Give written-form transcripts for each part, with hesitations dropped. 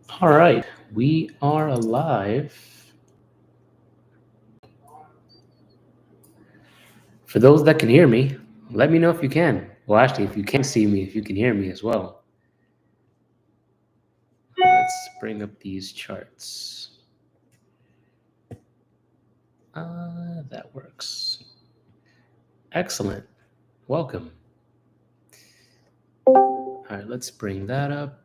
All right, we are alive. For those that can hear me, let me know if you can. Well, actually, if you can't see me, if you can hear me as well. Let's bring up these charts. That works. Excellent. Welcome. All right, let's bring that up.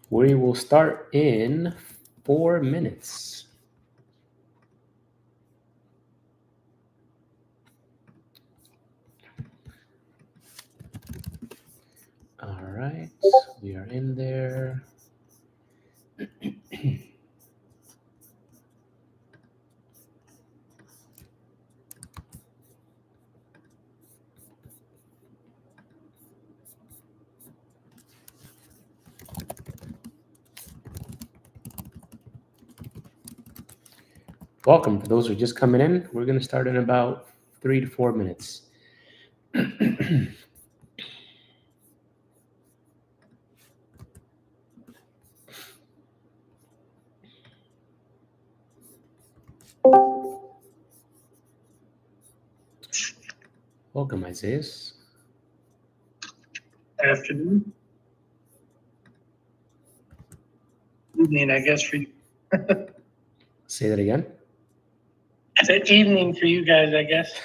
We will start in 4 minutes. All right, we are in there. Welcome. For those who are just coming in, we're going to start in about 3 to 4 minutes. Welcome, Isaiah. Afternoon. Evening, I guess, for you. Say that again. It's an evening for you guys, I guess.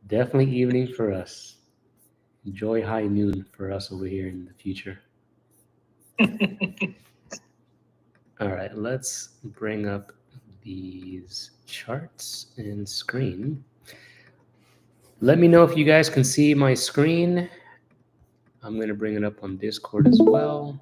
Definitely evening for us. Enjoy high noon for us over here in the future. All right, let's bring up these charts and screen. Let me know if you guys can see my screen. I'm going to bring it up on Discord as well.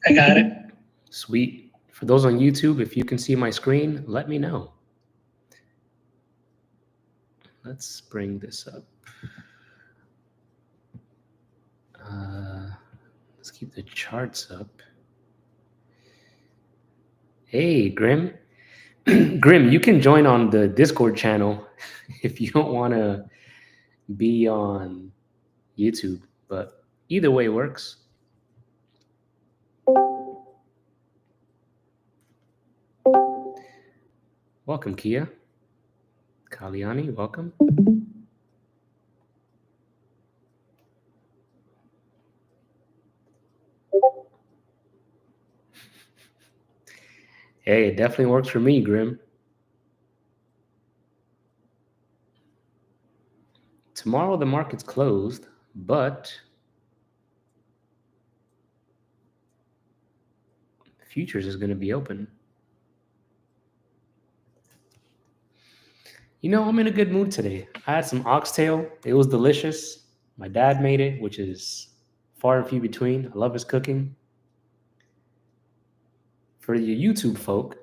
I got it. Sweet. For those on YouTube, if you can see my screen, let me know. Let's bring this up. Let's keep the charts up. Hey, Grim. Grim, you can join on the Discord channel if you don't want to be on YouTube, but either way works. Welcome, Kia. Kaliani, welcome. Hey, it definitely works for me, Grim. Tomorrow the market's closed, but futures is going to be open. You know, I'm in a good mood today. I had some oxtail. It was delicious. My dad made it, which is far and few between. I love his cooking. For the YouTube folk,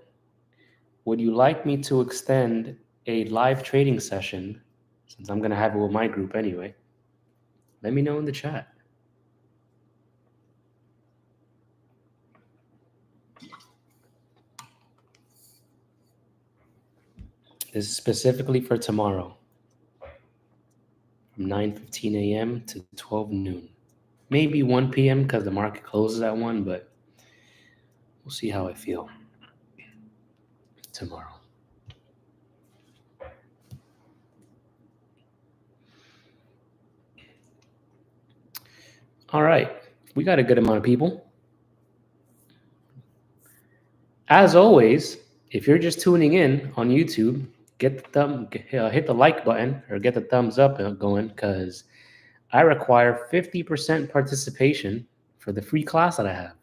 would you like me to extend a live trading session, since I'm going to have it with my group anyway? Let me know in the chat. This is specifically for tomorrow, from 9:15 a.m. to 12 noon. Maybe 1 p.m. because the market closes at 1, but we'll see how I feel tomorrow. All right, we got a good amount of people. As always, if you're just tuning in on YouTube, hit the like button or get the thumbs up going, because I require 50% participation for the free class that I have.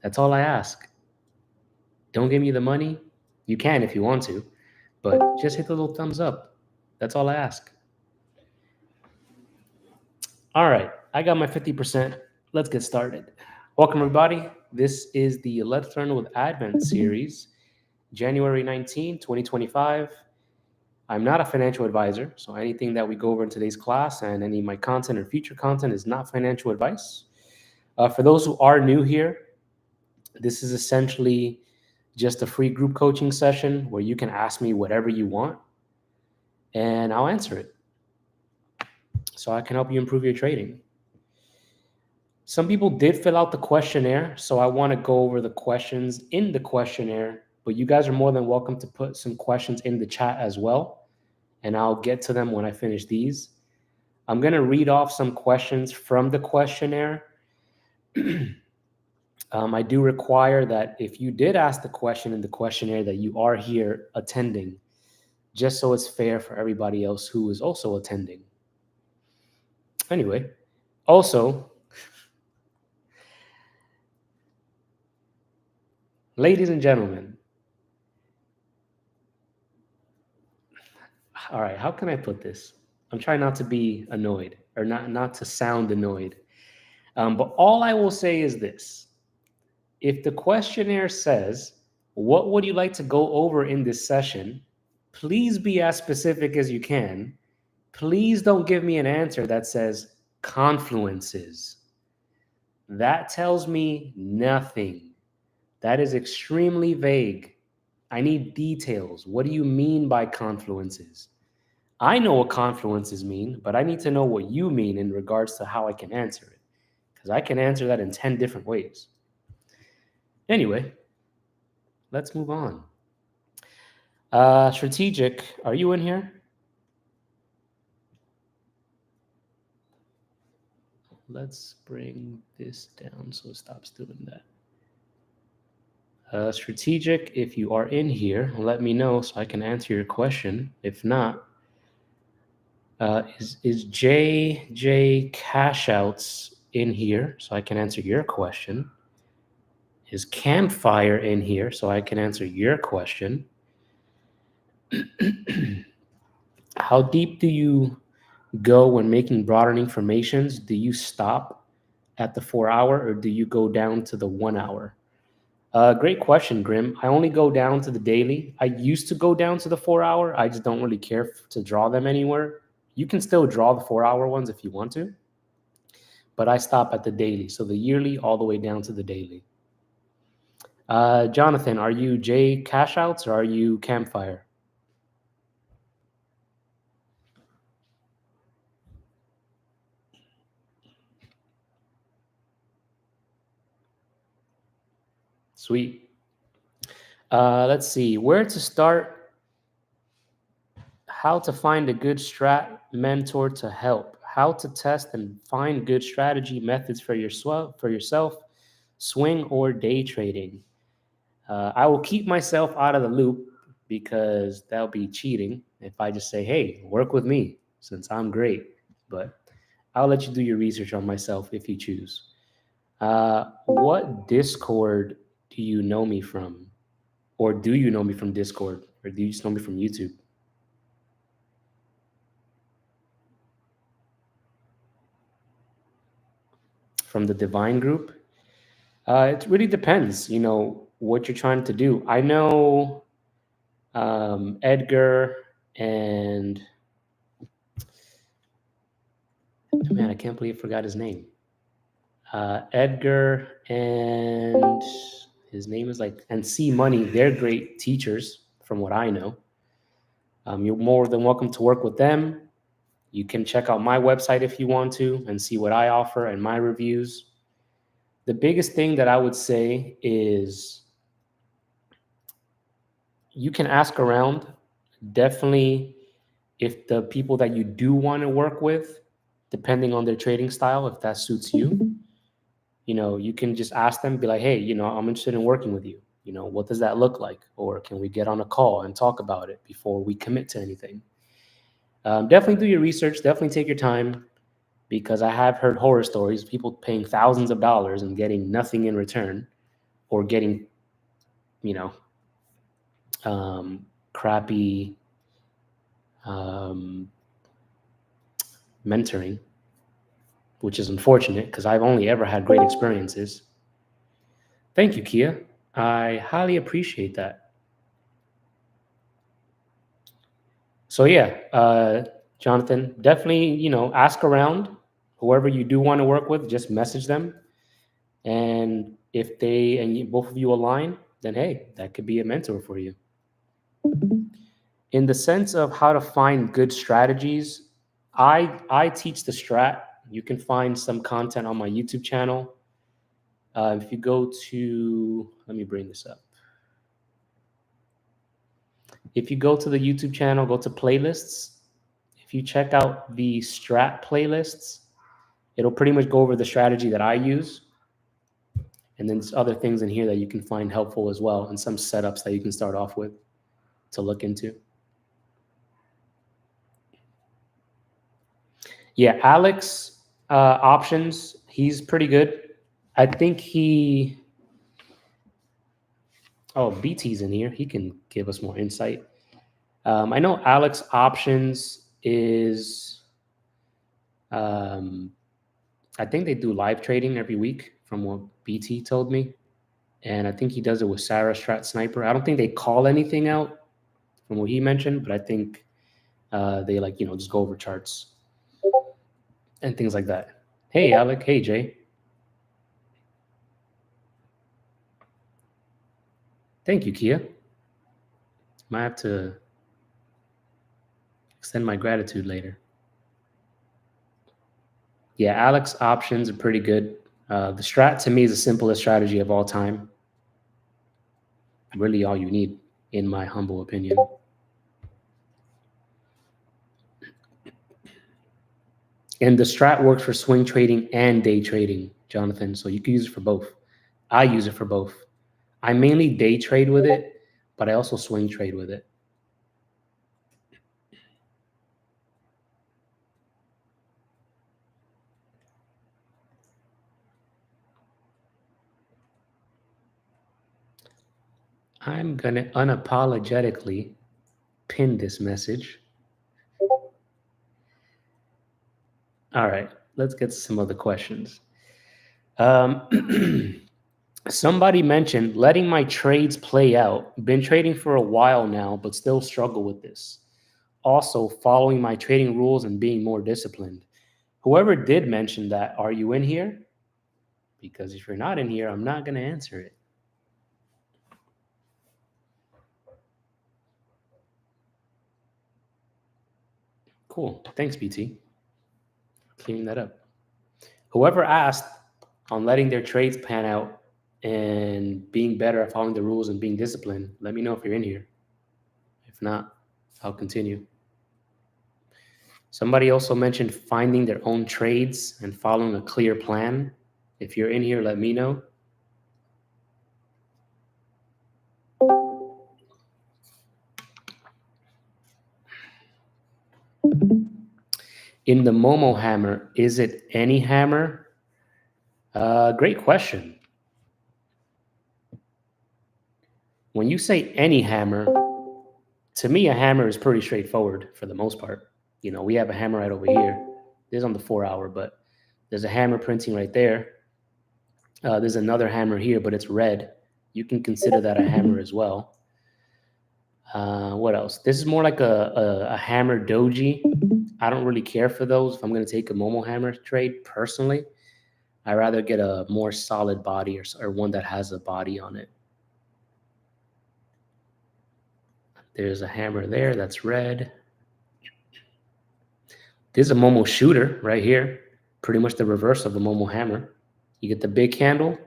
That's all I ask. Don't give me the money. You can if you want to, but just hit the little thumbs up. That's all I ask. All right, I got my 50%. Let's get started. Welcome, everybody. This is the Let's Learn with Advent series, January 19, 2025. I'm not a financial advisor, so anything that we go over in today's class and any of my content or future content is not financial advice. For those who are new here, this is essentially just a free group coaching session where you can ask me whatever you want and I'll answer it. So I can help you improve your trading. Some people did fill out the questionnaire, so I want to go over the questions in the questionnaire, but you guys are more than welcome to put some questions in the chat as well, and I'll get to them when I finish these. I'm going to read off some questions from the questionnaire. I do require that if you did ask the question in the questionnaire that you are here attending, just so it's fair for everybody else who is also attending. Anyway, also, ladies and gentlemen, all right, how can I put this? I'm trying not to be annoyed or not to sound annoyed. But all I will say is this. If the questionnaire says, what would you like to go over in this session? Please be as specific as you can. Please don't give me an answer that says confluences. That tells me nothing. That is extremely vague. I need details. What do you mean by confluences? I know what confluences mean, but I need to know what you mean in regards to how I can answer it, because I can answer that in 10 different ways. Anyway, let's move on. Strategic, are you in here? Let's bring this down so it stops doing that. Strategic, if you are in here, let me know so I can answer your question. If not, is JJ Cashouts in here so I can answer your question? Is Campfire in here so I can answer your question? How deep do you go when making broadening formations? Do you stop at the 4 hour or do you go down to the 1 hour? Great question, Grim. I only go down to the daily. I used to go down to the 4 hour. I just don't really care to draw them anywhere. You can still draw the 4 hour ones if you want to, but I stop at the daily. So the yearly all the way down to the daily. Jonathan, are you J Cashouts or are you Campfire? Sweet. Let's see. Where to start? How to find a good strat mentor to help. How to test and find good strategy methods for yourself, swing or day trading. I will keep myself out of the loop because that'll be cheating if I just say, hey, work with me since I'm great. But I'll let you do your research on myself if you choose. What Discord do you know me from? Or do you know me from Discord? Or do you just know me from YouTube? From the Divine group? It really depends, what you're trying to do. I know Edgar and man, I can't believe I forgot his name. Edgar and his name is and C Money. They're great teachers from what I know. You're more than welcome to work with them. You can check out my website if you want to and see what I offer and my reviews. The biggest thing that I would say is you can ask around. Definitely, if the people that you do want to work with, depending on their trading style, if that suits you, you can just ask them, be like, hey, I'm interested in working with you. What does that look like? Or can we get on a call and talk about it before we commit to anything? Definitely do your research. Definitely take your time, because I have heard horror stories, people paying thousands of dollars and getting nothing in return, or getting, crappy mentoring, which is unfortunate because I've only ever had great experiences. Thank you, Kia. I highly appreciate that. So yeah, Jonathan, definitely, ask around. Whoever you do want to work with, just message them. And if they and both of you align, then hey, that could be a mentor for you. In the sense of how to find good strategies, I teach the strat. You can find some content on my YouTube channel. If you go to, let me bring this up. If you go to the YouTube channel, go to playlists. If you check out the strat playlists, it'll pretty much go over the strategy that I use. And then there's other things in here that you can find helpful as well, and some setups that you can start off with to look into. Yeah, Alex options, he's pretty good. I think BT's in here. He can give us more insight. I know Alex options is, I think they do live trading every week from what BT told me. And I think he does it with Sarah Strat Sniper. I don't think they call anything out from what he mentioned, but I think they just go over charts and things like that. Hey, Alec. Hey, Jay. Thank you, Kia. Might have to extend my gratitude later. Yeah, Alex options are pretty good. The strat to me is the simplest strategy of all time. Really all you need, in my humble opinion. And the strat works for swing trading and day trading, Jonathan. So you can use it for both. I use it for both. I mainly day trade with it, but I also swing trade with it. I'm going to unapologetically pin this message. All right, let's get to some other questions. Somebody mentioned letting my trades play out. Been trading for a while now, but still struggle with this. Also, following my trading rules and being more disciplined. Whoever did mention that, are you in here? Because if you're not in here, I'm not going to answer it. Cool. Thanks, BT. Clearing that up. Whoever asked on letting their trades pan out and being better at following the rules and being disciplined, let me know if you're in here. If not, I'll continue. Somebody also mentioned finding their own trades and following a clear plan. If you're in here, let me know. In the Momo hammer, is it any hammer? Great question. When you say any hammer, to me, a hammer is pretty straightforward for the most part. We have a hammer right over here. This is on the 4-hour, but there's a hammer printing right there. There's another hammer here, but it's red. You can consider that a hammer as well. What else? This is more like a hammer doji. I don't really care for those if I'm going to take a Momo hammer trade personally. I'd rather get a more solid body or one that has a body on it. There's a hammer there that's red. This is a Momo shooter right here. Pretty much the reverse of the Momo hammer. You get the big candle,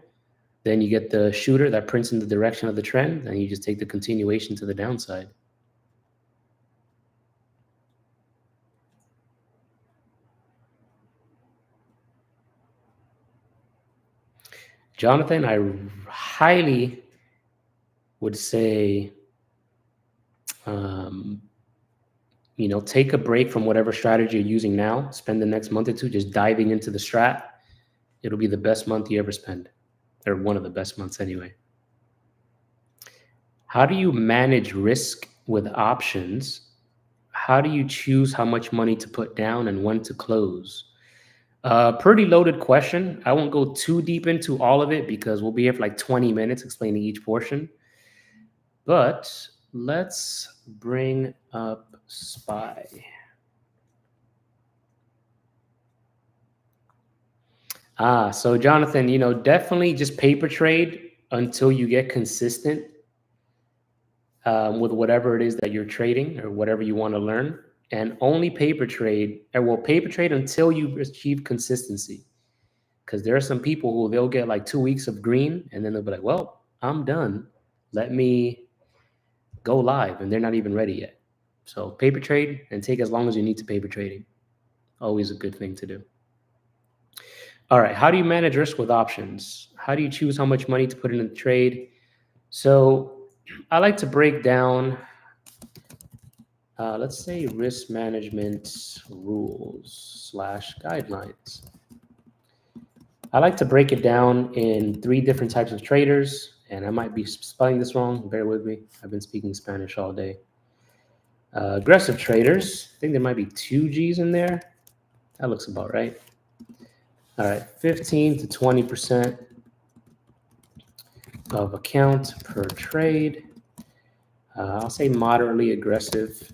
then you get the shooter that prints in the direction of the trend, and you just take the continuation to the downside. Jonathan, I highly would say, take a break from whatever strategy you're using now. Spend the next month or two just diving into the strat. It'll be the best month you ever spend, or one of the best months anyway. How do you manage risk with options? How do you choose how much money to put down and when to close? Pretty loaded question. I won't go too deep into all of it because we'll be here for like 20 minutes explaining each portion. But let's bring up SPY. So Jonathan, definitely just paper trade until you get consistent with whatever it is that you're trading or whatever you want to learn, and only paper trade, paper trade until you achieve consistency. Because there are some people who they'll get like 2 weeks of green and then they'll be like, well, I'm done. Let me go live, and they're not even ready yet. So paper trade and take as long as you need to paper trading. Always a good thing to do. All right, how do you manage risk with options? How do you choose how much money to put in a trade? So I like to break down, let's say, risk management rules/guidelines. I like to break it down in 3 different types of traders, and I might be spelling this wrong. Bear with me. I've been speaking Spanish all day. Aggressive traders, I think there might be 2 G's in there. That looks about right. All right, 15 to 20% of account per trade. I'll say moderately aggressive.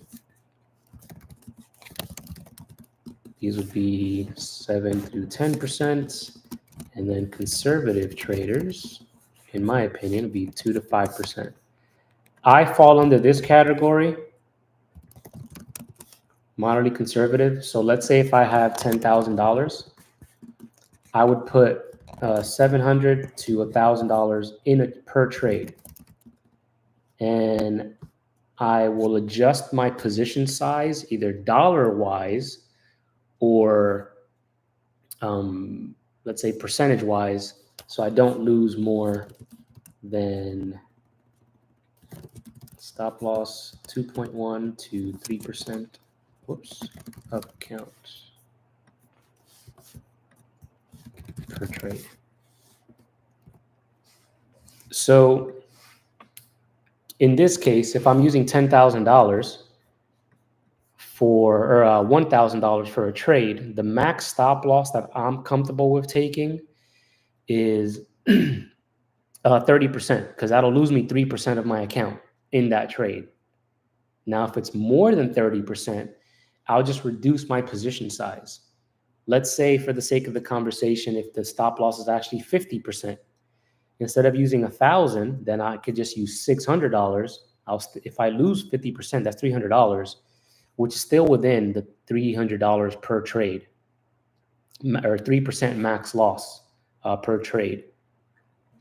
These would be 7 through 10%. And then conservative traders, in my opinion, would be 2 to 5%. I fall under this category, moderately conservative. So let's say if I have $10,000, I would put $700 to $1,000 in per trade, and I will adjust my position size either dollar-wise or let's say percentage-wise, so I don't lose more than stop loss 2.1 to 3%. Whoops, of account per trade. So in this case, if I'm using $10,000 or $1,000 for a trade, the max stop loss that I'm comfortable with taking is 30%, because that'll lose me 3% of my account in that trade. Now, if it's more than 30%, I'll just reduce my position size. Let's say, for the sake of the conversation, if the stop loss is actually 50%, instead of using 1,000, then I could just use $600. If I lose 50%, that's $300, which is still within the $300 per trade, or 3% max loss per trade.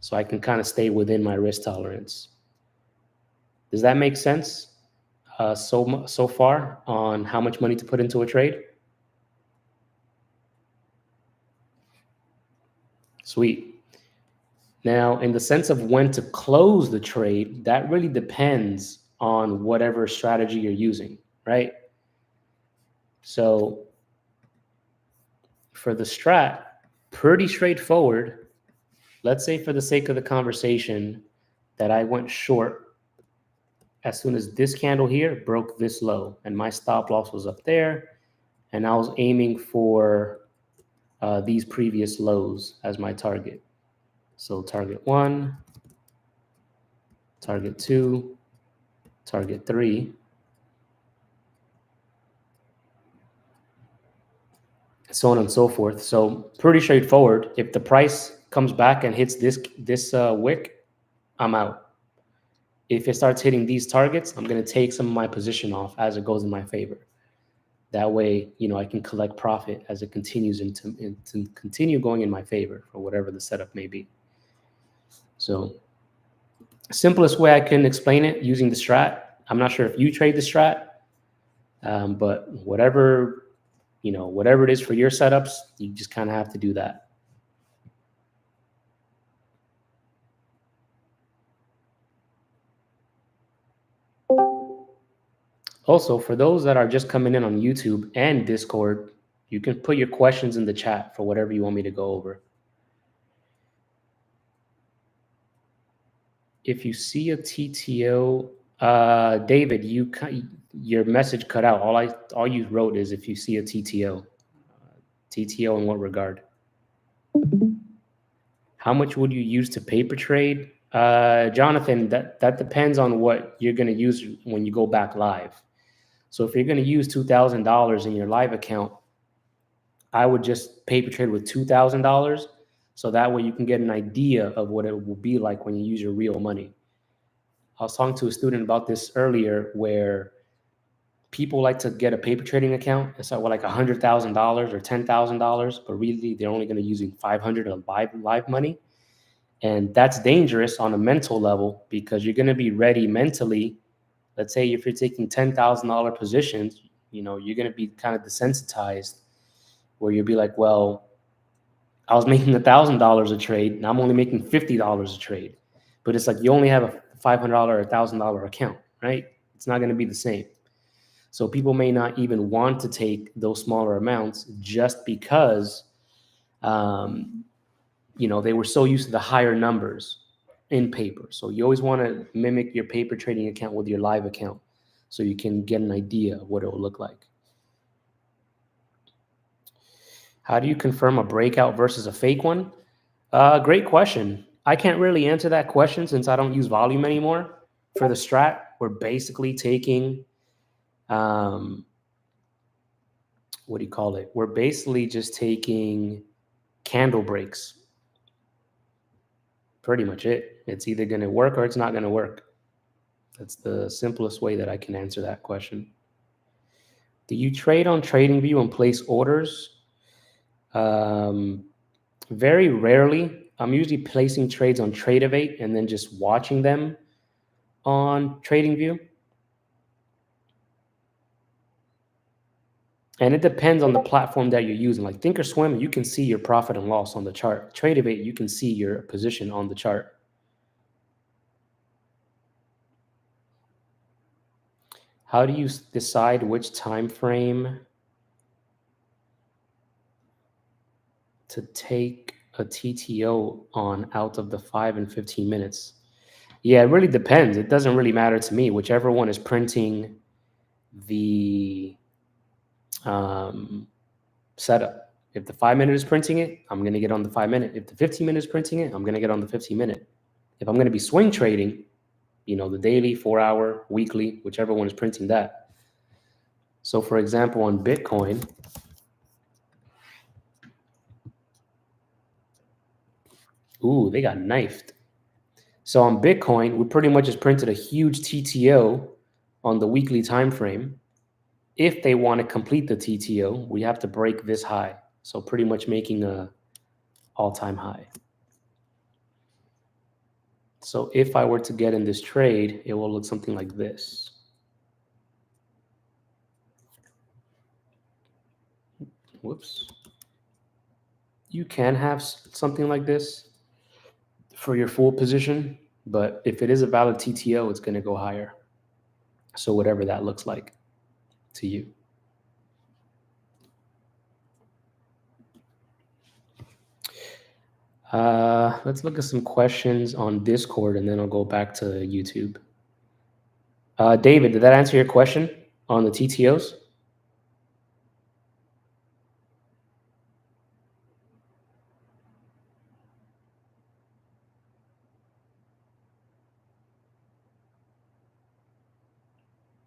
So I can kind of stay within my risk tolerance. Does that make sense so far on how much money to put into a trade? Sweet. Now, in the sense of when to close the trade, that really depends on whatever strategy you're using, right? So for the strat, pretty straightforward. Let's say, for the sake of the conversation, that I went short as soon as this candle here broke this low, and my stop loss was up there, and I was aiming for these previous lows as my target. So target 1, target 2, target 3. So on and so forth. So pretty straightforward. If the price comes back and hits this wick, I'm out. If it starts hitting these targets, I'm going to take some of my position off as it goes in my favor. That way, I can collect profit as it continues to continue going in my favor for whatever the setup may be. So simplest way I can explain it using the strat. I'm not sure if you trade the strat, but whatever it is for your setups, you just kind of have to do that. Also, for those that are just coming in on YouTube and Discord, you can put your questions in the chat for whatever you want me to go over. If you see a TTO, David, your message cut out. All you wrote is if you see a TTO. TTO in what regard? How much would you use to paper trade? Jonathan, that depends on what you're going to use when you go back live. So if you're going to use $2,000 in your live account, I would just paper trade with $2,000, so that way you can get an idea of what it will be like when you use your real money. I was talking to a student about this earlier, where people like to get a paper trading account. It's like $100,000 or $10,000, but really they're only going to using 500 of live money. And that's dangerous on a mental level, because you're going to be ready mentally. Let's say if you're taking $10,000 positions, you're going to be kind of desensitized, where you'll be like, well, I was making $1,000 a trade, and I'm only making $50 a trade. But it's like you only have a $500 or $1,000 account, right? It's not going to be the same. So people may not even want to take those smaller amounts, just because they were so used to the higher numbers in paper. So you always want to mimic your paper trading account with your live account, so you can get an idea of what it will look like. How do you confirm a breakout versus a fake one? Great question. I can't really answer that question since I don't use volume anymore. For the strat, we're basically taking, what do you call it? We're basically just taking candle breaks. Pretty much it. It's either going to work or it's not going to work. That's the simplest way that I can answer that question. Do you trade on TradingView and place orders? Very rarely. I'm usually placing trades on Tradovate and then just watching them on TradingView. And it depends on the platform that you're using. Like Thinkorswim, you can see your profit and loss on the chart. Tradovate, you can see your position on the chart. How do you decide which time frame to take a TTO on out of the 5 and 15 minutes? Yeah, it really depends. It doesn't really matter to me. Whichever one is printing the setup. If the 5 minute is printing it, I'm going to get on the 5 minute. If the 15 minute is printing it, I'm going to get on the 15 minute. If I'm going to be swing trading, the daily, 4 hour, weekly, whichever one is printing that. So for example, on Bitcoin, ooh, they got knifed. So on Bitcoin, we pretty much just printed a huge TTO on the weekly time frame. If they want to complete the TTO, we have to break this high. So pretty much making a all-time high. So if I were to get in this trade, it will look something like this. Whoops. You can have something like this for your full position, but if it is a valid TTO, it's going to go higher. So whatever that looks like to you. Let's look at some questions on Discord, and then I'll go back to YouTube. David, did that answer your question on the TTOs?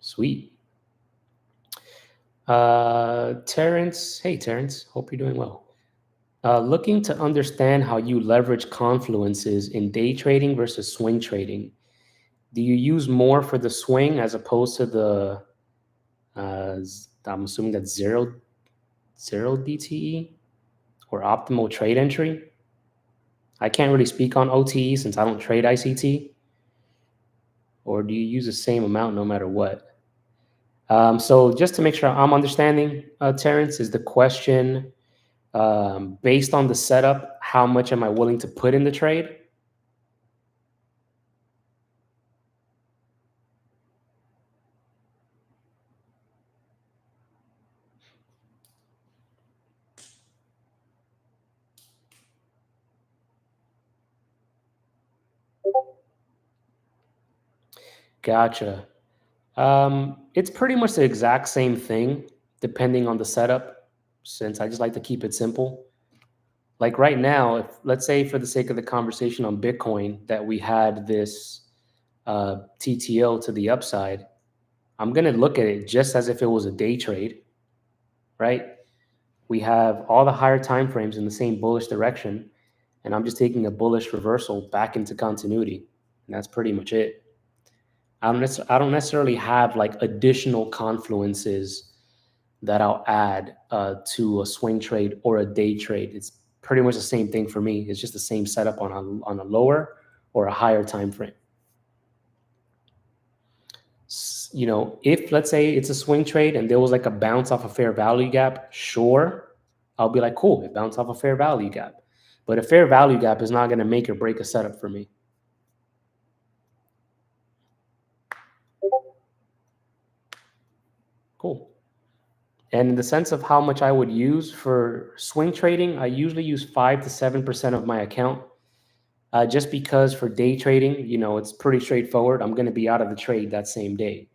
Sweet. Terrence, hey Terrence, hope you're doing well. Looking to understand how you leverage confluences in day trading versus swing trading. Do you use more for the swing as opposed to the, I'm assuming that's zero DTE or optimal trade entry? I can't really speak on OTE since I don't trade ICT. Or do you use the same amount no matter what? So just to make sure I'm understanding, Terrence, is the question based on the setup, how much am I willing to put in the trade? Gotcha. It's pretty much the exact same thing, depending on the setup, since I just like to keep it simple. like right now, if let's say for the sake of the conversation on Bitcoin that we had this TTO to the upside, I'm going to look at it just as if it was a day trade, right? We have all the higher time frames in the same bullish direction, and I'm just taking a bullish reversal back into continuity, and that's pretty much it. I don't necessarily have like additional confluences that I'll add to a swing trade or a day trade. It's pretty much the same thing for me. It's just the same setup on a lower or a higher time frame. You know, if let's say it's a swing trade and there was like a bounce off a fair value gap, sure, I'll be like, cool, it bounced off a fair value gap. But a fair value gap is not going to make or break a setup for me. Cool. And in the sense of how much I would use for swing trading, I usually use 5 to 7% of my account. Just because for day trading, you know, it's pretty straightforward. I'm going to be out of the trade that same day.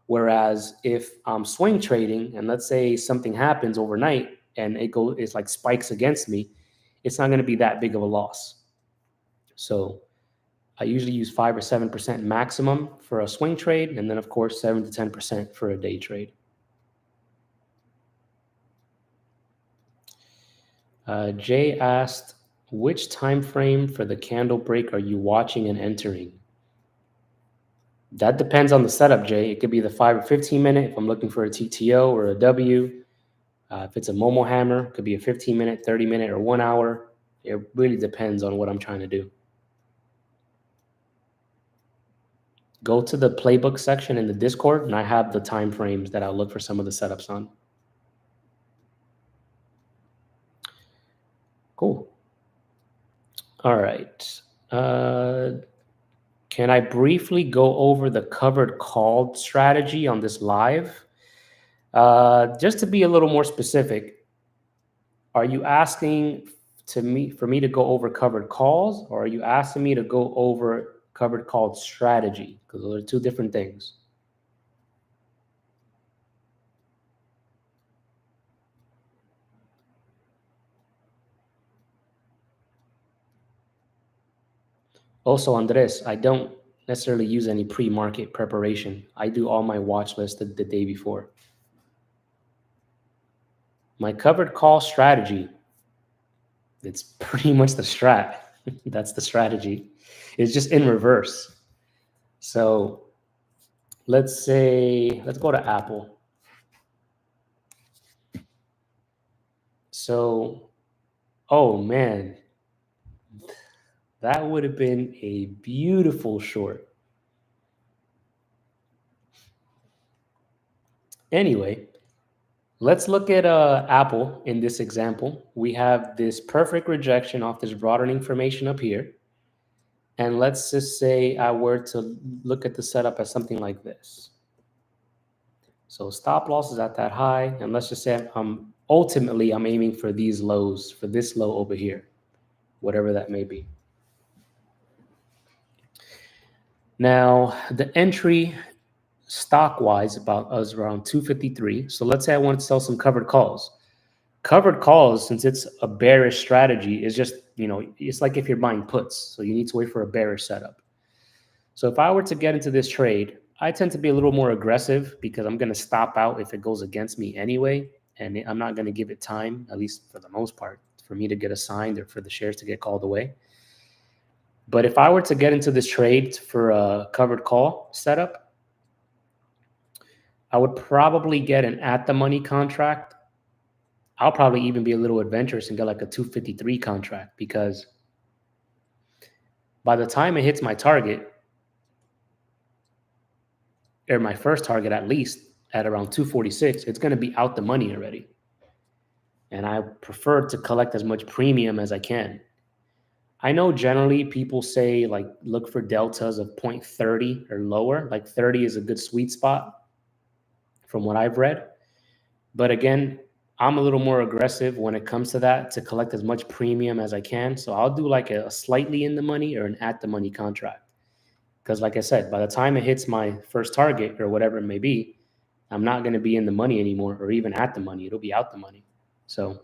Whereas if I'm swing trading and let's say something happens overnight and it's like spikes against me, it's not going to be that big of a loss. So I usually use 5 or 7% maximum for a swing trade, and then of course 7 to 10% for a day trade. Jay asked, which time frame for the candle break are you watching and entering? That depends on the setup, Jay. It could be the 5 or 15 minute if I'm looking for a TTO or a W. If it's a Momo hammer, it could be a 15-minute, 30-minute, or 1 hour. It really depends on what I'm trying to do. Go to the playbook section in the Discord, and I have the time frames that I'll look for some of the setups on. Cool. All right. Can I briefly go over the covered call strategy on this live? Just to be a little more specific, are you asking for me to go over covered calls, or are you asking me to go over covered call strategy? Because those are two different things. Also, Andres, I don't necessarily use any pre-market preparation. I do all my watch list the day before. My covered call strategy, it's pretty much the strat. That's the strategy. It's just in reverse. So let's go to Apple. So, oh man, that would have been a beautiful short. Anyway, let's look at Apple in this example. We have this perfect rejection off this broadening formation up here. And let's just say I were to look at the setup as something like this. So stop loss is at that high. And let's just say ultimately I'm aiming for these lows, for this low over here, whatever that may be. Now, the entry stock-wise about us around 253. So let's say I want to sell some covered calls. Covered calls, since it's a bearish strategy, is just, you know, it's like if you're buying puts. So you need to wait for a bearish setup. So if I were to get into this trade, I tend to be a little more aggressive because I'm going to stop out if it goes against me anyway. And I'm not going to give it time, at least for the most part, for me to get assigned or for the shares to get called away. But if I were to get into this trade for a covered call setup, I would probably get an at-the-money contract. I'll probably even be a little adventurous and get like a 253 contract, because by the time it hits my target, or my first target at least, at around 246, it's going to be out the money already. And I prefer to collect as much premium as I can. I know generally people say like look for deltas of 0.30 or lower. Like 30 is a good sweet spot from what I've read. But again, I'm a little more aggressive when it comes to that, to collect as much premium as I can. So I'll do like a slightly in the money or an at the money contract. Because like I said, by the time it hits my first target or whatever it may be, I'm not going to be in the money anymore or even at the money. It'll be out the money. So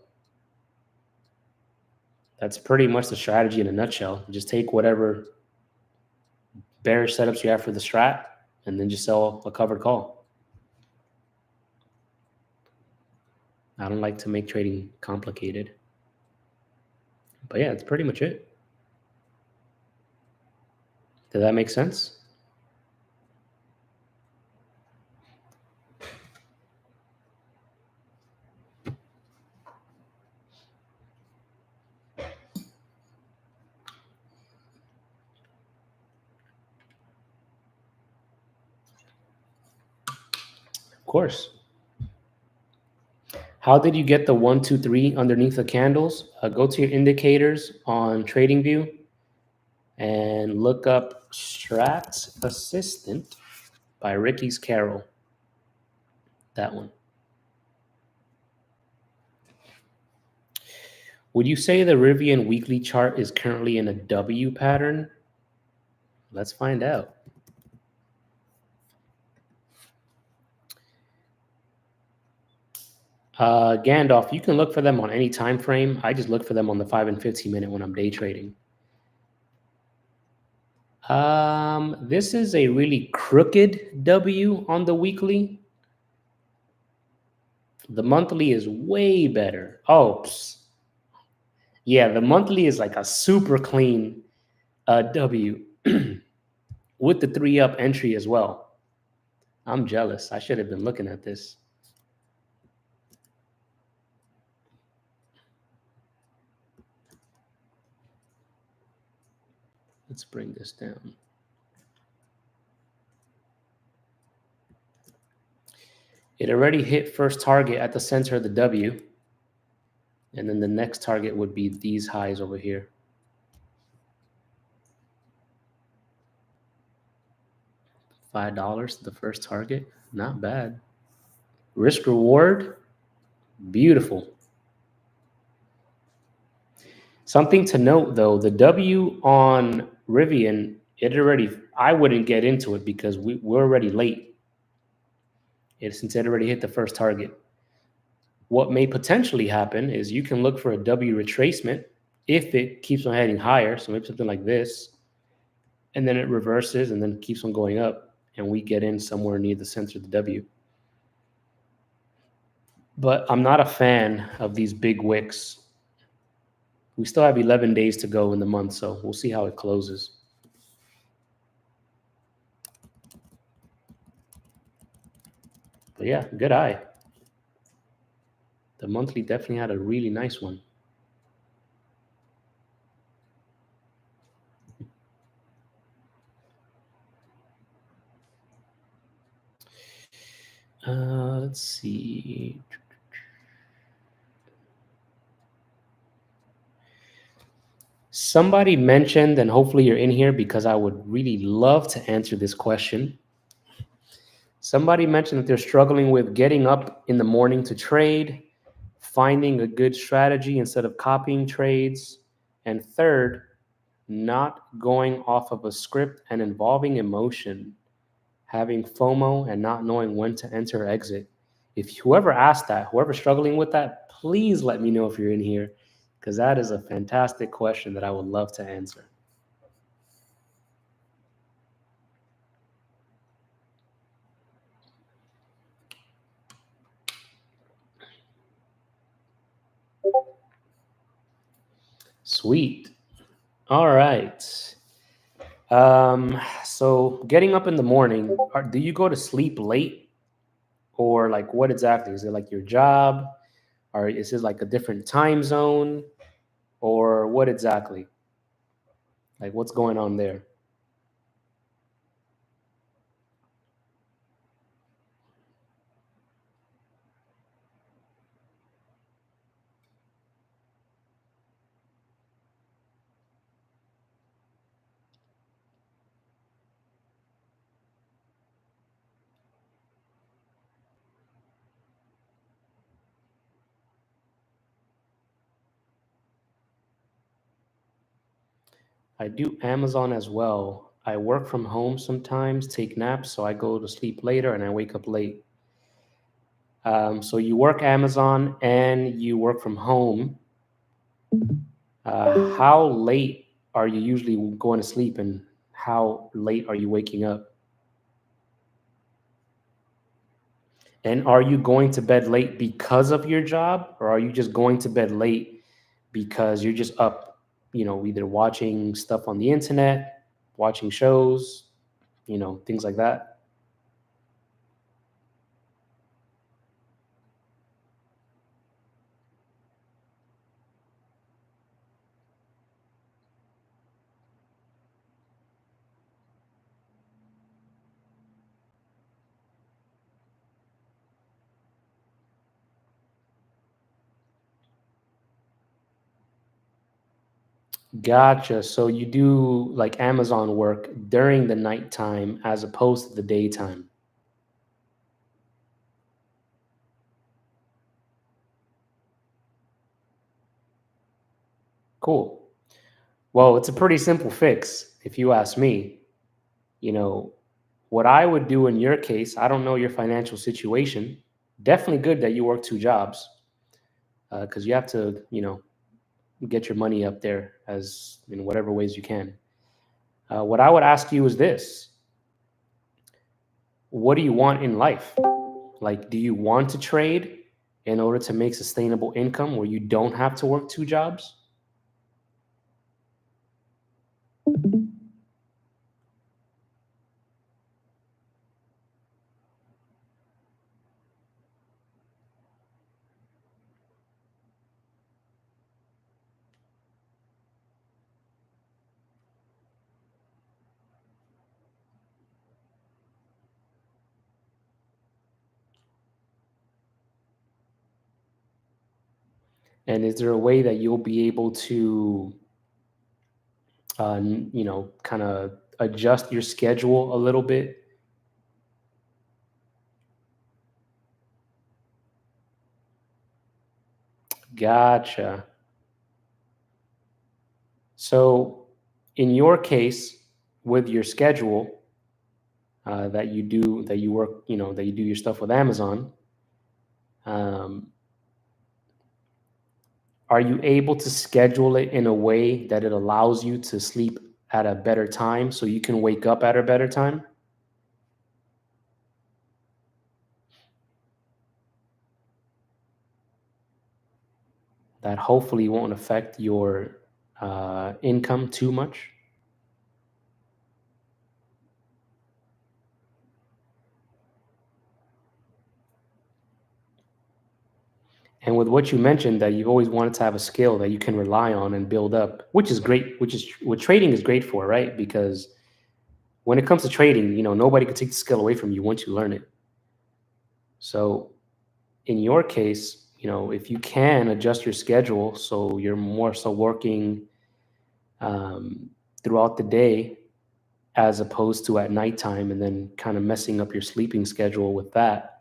That's pretty much the strategy in a nutshell. Just take whatever bearish setups you have for the strat and then just sell a covered call. I don't like to make trading complicated. But yeah, that's pretty much it. Did that make sense? Of course. How did you get the 1, 2, 3 underneath the candles? Go to your indicators on TradingView and look up Strat Assistant by Ricky's Carroll. That one. Would you say the Rivian weekly chart is currently in a W pattern? Let's find out. Gandalf, you can look for them on any time frame. I just look for them on the 5 and 15 minute when I'm day trading. This is a really crooked W on the weekly. The monthly is way better. Oh, yeah, the monthly is like a super clean W with the 3 up entry as well. I'm jealous. I should have been looking at this. Let's bring this down. It already hit first target at the center of the W. And then the next target would be these highs over here. $5, the first target. Not bad. Risk reward, beautiful. Something to note though, the W on Rivian, I wouldn't get into it because we're already late. Since it already hit the first target. What may potentially happen is you can look for a W retracement if it keeps on heading higher. So maybe something like this, and then it reverses and then keeps on going up, and we get in somewhere near the center of the W. But I'm not a fan of these big wicks. We still have 11 days to go in the month, so we'll see how it closes. But yeah, good eye. The monthly definitely had a really nice one. Let's see. Somebody mentioned, and hopefully you're in here because I would really love to answer this question. Somebody mentioned that they're struggling with getting up in the morning to trade, finding a good strategy instead of copying trades, and third, not going off of a script and involving emotion, having FOMO and not knowing when to enter or exit. If whoever asked that, whoever's struggling with that, please let me know if you're in here, because that is a fantastic question that I would love to answer. Sweet. All right. So getting up in the morning, do you go to sleep late, or like what exactly? Is it like your job, or is it like a different time zone, or what exactly? Like what's going on there? I do Amazon as well. I work from home sometimes, take naps, so I go to sleep later and I wake up late. So you work Amazon and you work from home. How late are you usually going to sleep, and how late are you waking up? And are you going to bed late because of your job, or are you just going to bed late because you're just up, either watching stuff on the internet, watching shows, things like that? Gotcha. So you do like Amazon work during the nighttime as opposed to the daytime. Cool. Well, it's a pretty simple fix, if you ask me. You know, what I would do in your case, I don't know your financial situation. Definitely good that you work two jobs, because you have to, get your money up there as in whatever ways you can. What I would ask you is this: what do you want in life? Like, do you want to trade in order to make sustainable income where you don't have to work two jobs? And is there a way that you'll be able to, kind of adjust your schedule a little bit? Gotcha. So, in your case, with your schedule, that you work, that you do your stuff with Amazon, um, are you able to schedule it in a way that it allows you to sleep at a better time so you can wake up at a better time? That hopefully won't affect your income too much. And with what you mentioned, that you've always wanted to have a skill that you can rely on and build up, which is great, which is what trading is great for, right? Because when it comes to trading, nobody can take the skill away from you once you learn it. So in your case, if you can adjust your schedule so you're more so working um, throughout the day as opposed to at nighttime, and then kind of messing up your sleeping schedule with that.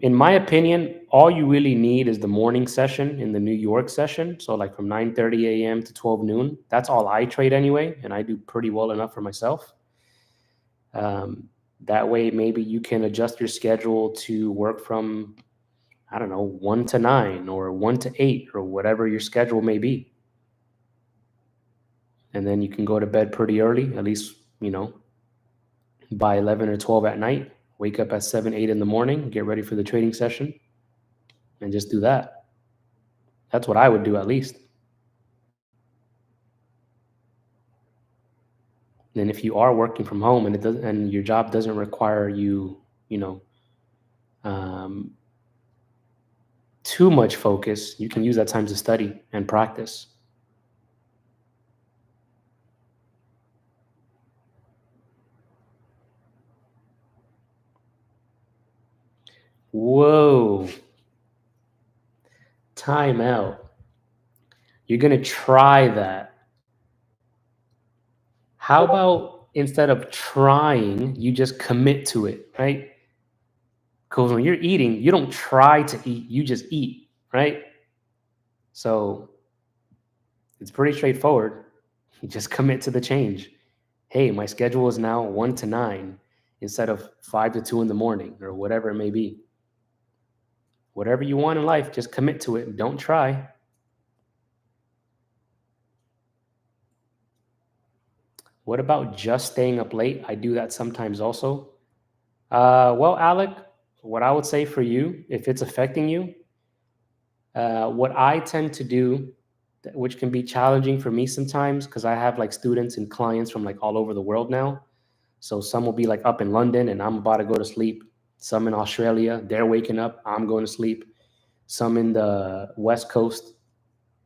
In my opinion, all you really need is the morning session in the New York session. So like from 9:30 a.m. to 12 noon. That's all I trade anyway, and I do pretty well enough for myself. Um, that way, maybe you can adjust your schedule to work from, I don't know, 1 to 9 or 1 to 8 or whatever your schedule may be. And then you can go to bed pretty early, at least, by 11 or 12 at night. Wake up at 7, 8 in the morning, get ready for the trading session, and just do that. That's what I would do at least. And if you are working from home and and your job doesn't require you, you know, um, too much focus, you can use that time to study and practice. Whoa, time out. You're gonna try that. How about instead of trying, you just commit to it, right? Because when you're eating, you don't try to eat, you just eat, right? So it's pretty straightforward. You just commit to the change. Hey, my schedule is now 1 to 9 instead of 5 to 2 in the morning or whatever it may be. Whatever you want in life, just commit to it. Don't try. What about just staying up late? I do that sometimes also. Well, Alec, what I would say for you, if it's affecting you, what I tend to do, which can be challenging for me sometimes, because I have like students and clients from like all over the world now. So some will be like up in London and I'm about to go to sleep. Some in Australia, they're waking up, I'm going to sleep. Some in the West Coast,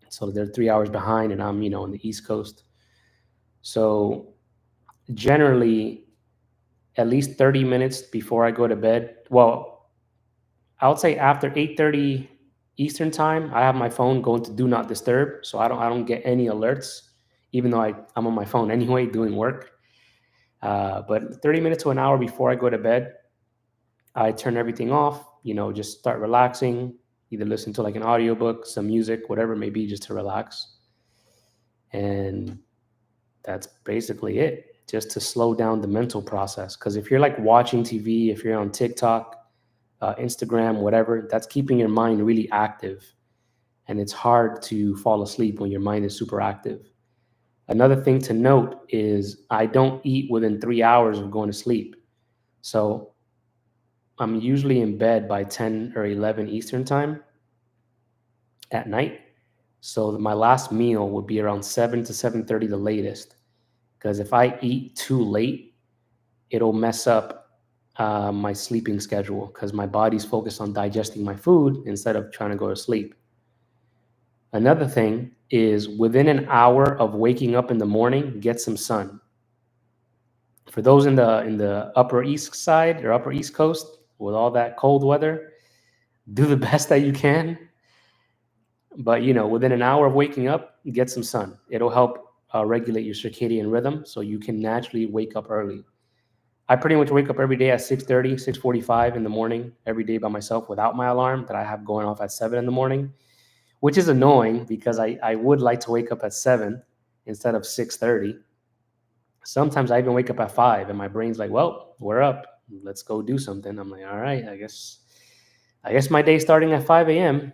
so they're 3 hours behind, and I'm, on the East Coast. So generally, at least 30 minutes before I go to bed. Well, I would say after 8:30 Eastern time, I have my phone going to do not disturb, so I don't get any alerts, even though I'm on my phone anyway doing work. But 30 minutes to an hour before I go to bed, I turn everything off. Just start relaxing, either listen to like an audiobook, some music, whatever it may be, just to relax. And that's basically it, just to slow down the mental process. Because if you're like watching TV, if you're on TikTok, Instagram, whatever, that's keeping your mind really active. And it's hard to fall asleep when your mind is super active. Another thing to note is I don't eat within 3 hours of going to sleep. So I'm usually in bed by 10 or 11 Eastern time at night. So my last meal would be around 7 to 7:30 the latest. Because if I eat too late, it'll mess up my sleeping schedule because my body's focused on digesting my food instead of trying to go to sleep. Another thing is within an hour of waking up in the morning, get some sun. For those in the upper east side or upper east coast with all that cold weather, do the best that you can. But within an hour of waking up, get some sun. It'll help regulate your circadian rhythm so you can naturally wake up early. I pretty much wake up every day at 6:30, 6:45 in the morning, every day by myself without my alarm that I have going off at 7 in the morning, which is annoying because I would like to wake up at 7 instead of 6:30. Sometimes I even wake up at 5 and my brain's like, well, we're up. Let's go do something. I'm like, all right, I guess my day's starting at 5 a.m.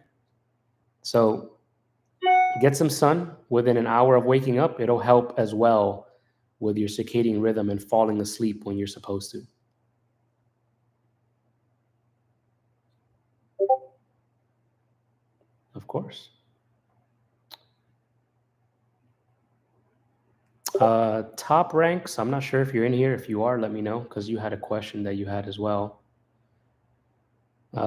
So get some sun within an hour of waking up. It'll help as well with your circadian rhythm and falling asleep when you're supposed to. Of course. Top ranks. I'm not sure if you're in here. If you are, let me know because you had a question that you had as well.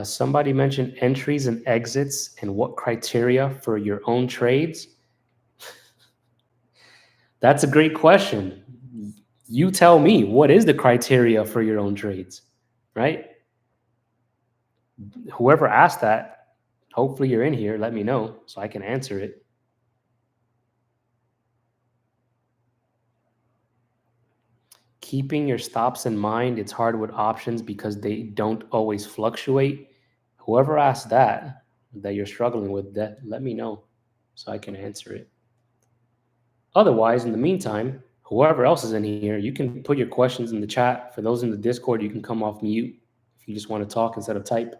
Somebody mentioned entries and exits and what criteria for your own trades. That's a great question. You tell me, what is the criteria for your own trades, right? Whoever asked that, hopefully you're in here. Let me know so I can answer it. Keeping your stops in mind, it's hard with options because they don't always fluctuate. Whoever asked that you're struggling with, that let me know so I can answer it. Otherwise, in the meantime, whoever else is in here, you can put your questions in the chat. For those in the Discord, you can come off mute if you just want to talk instead of type.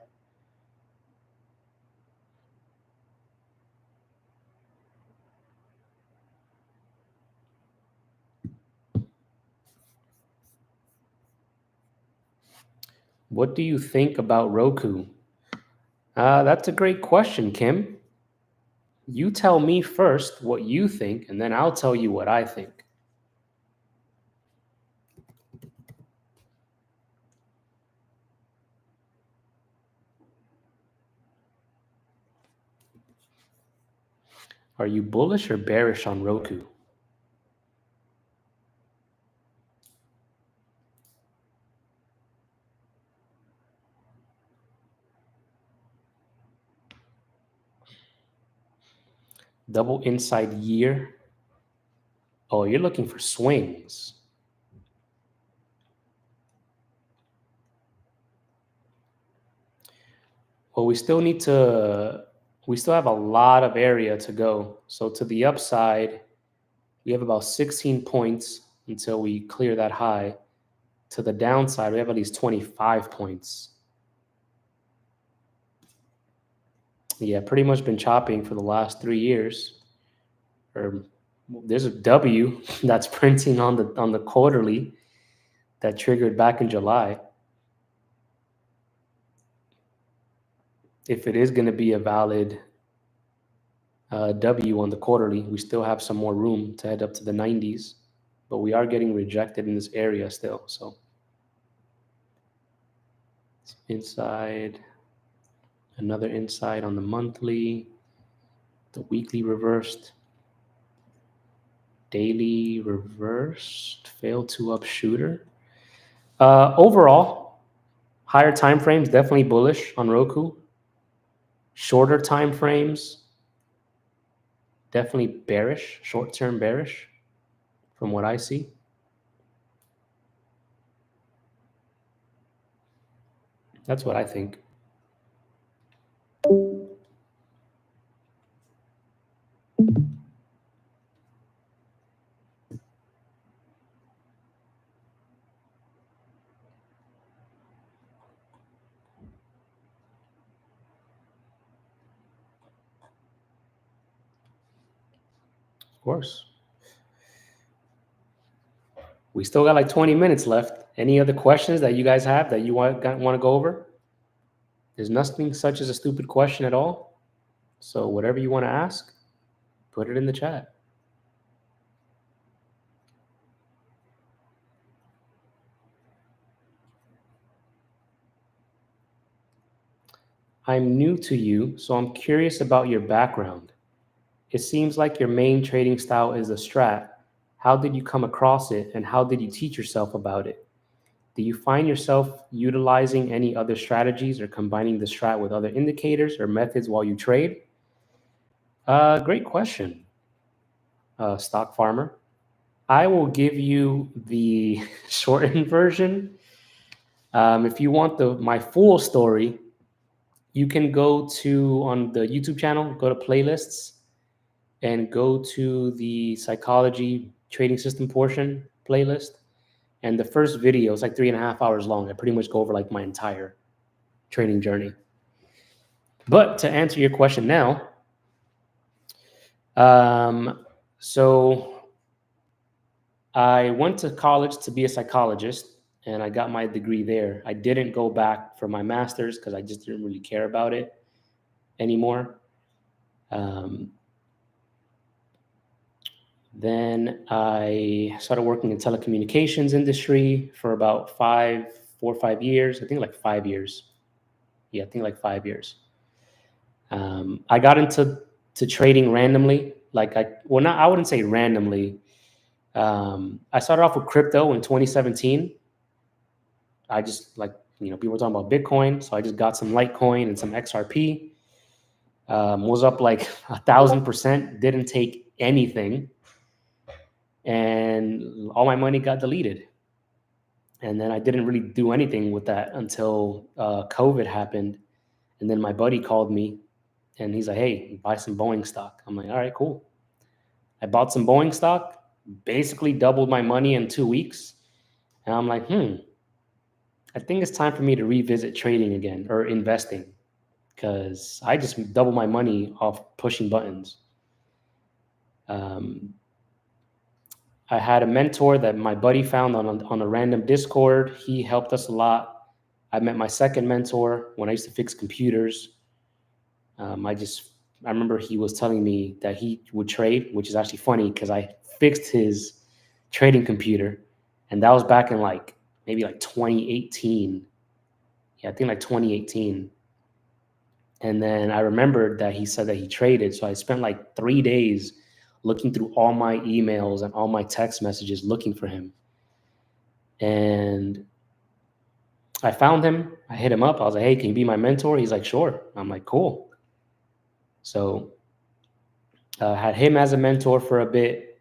What do you think about Roku? That's a great question, Kim. You tell me first what you think, and then I'll tell you what I think. Are you bullish or bearish on Roku? Double inside year. Oh, you're looking for swings. Well, we still have a lot of area to go. So to the upside, we have about 16 points until we clear that high. To the downside, we have at least 25 points. Yeah, pretty much been chopping for the last 3 years, or There's a W that's printing on the quarterly that triggered back in July. If it is going to be a valid W on the quarterly, we still have some more room to head up to the 90s, but we are getting rejected in this area still. So inside, another inside on the monthly, the weekly reversed, daily reversed, failed to up shooter. Overall, higher time frames definitely bullish on Roku. Shorter time frames definitely bearish, short-term bearish from what I see. That's what I think. Of course. We still got like 20 minutes left. Any other questions that you guys have that you want to go over? There's nothing such as a stupid question at all. So whatever you want to ask, put it in the chat. I'm new to you, so I'm curious about your background. It seems like your main trading style is a strat. How did you come across it, and how did you teach yourself about it? Do you find yourself utilizing any other strategies or combining the strat with other indicators or methods while you trade? Great question, Stock Farmer. I will give you the shortened version. If you want my full story, you can go to, on the YouTube channel, go to playlists and go to the psychology trading system portion playlist. And the first video is like 3.5 hours long. I pretty much go over like my entire trading journey. But to answer your question now, so I went to college to be a psychologist, and I got my degree there. I didn't go back for my master's because I just didn't really care about it anymore. Then I started working in telecommunications industry for about 4 or 5 years. I think like 5 years. Yeah, I think like 5 years. I got into trading randomly. I wouldn't say randomly. I started off with crypto in 2017. I just people were talking about Bitcoin, so I just got some Litecoin and some XRP. Was up like 1,000%. Didn't take anything, and all my money got deleted. And then I didn't really do anything with that until COVID happened, and then my buddy called me, and he's like, "Hey, buy some Boeing stock." I'm like, "All right, cool." I bought some Boeing stock, basically doubled my money in 2 weeks, and I'm like, I think it's time for me to revisit trading again or investing, because I just doubled my money off pushing buttons. I had a mentor that my buddy found on a random Discord. He helped us a lot. I met my second mentor when I used to fix computers. I remember he was telling me that he would trade, which is actually funny because I fixed his trading computer, and that was back in maybe 2018. Yeah, I think like 2018. And then I remembered that he said that he traded. So I spent like 3 days looking through all my emails and all my text messages looking for him. And I found him. I hit him up. I was like, "Hey, can you be my mentor?" He's like, "Sure." I'm like, "Cool." So I had him as a mentor for a bit.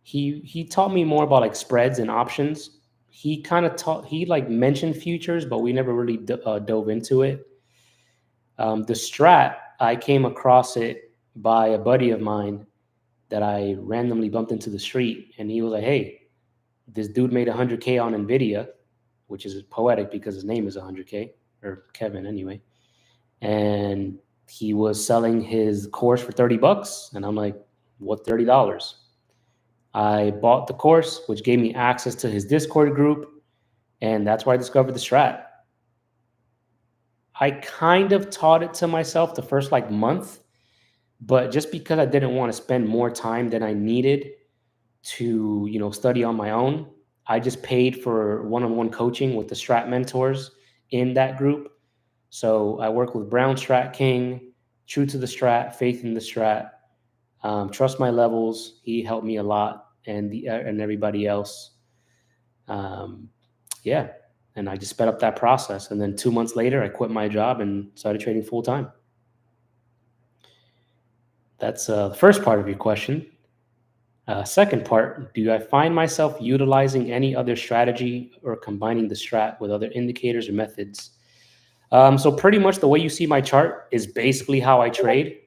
He taught me more about like spreads and options. He kind of mentioned futures, but we never really dove into it. The strat, I came across it by a buddy of mine that I randomly bumped into the street, and he was like, "Hey, this dude made 100K on NVIDIA," which is poetic because his name is 100K, or Kevin anyway. And he was selling his course for $30. And I'm like, "What, $30? I bought the course, which gave me access to his Discord group, and that's where I discovered the strat. I kind of taught it to myself the first like month, but just because I didn't want to spend more time than I needed to, study on my own, I just paid for one-on-one coaching with the strat mentors in that group. So I work with Brown Strat King, True to the Strat, Faith in the Strat, Trust My Levels. He helped me a lot, and everybody else. Yeah, and I just sped up that process. And then 2 months later, I quit my job and started trading full time. That's the first part of your question. Second part, do I find myself utilizing any other strategy or combining the strat with other indicators or methods? So pretty much the way you see my chart is basically how I trade.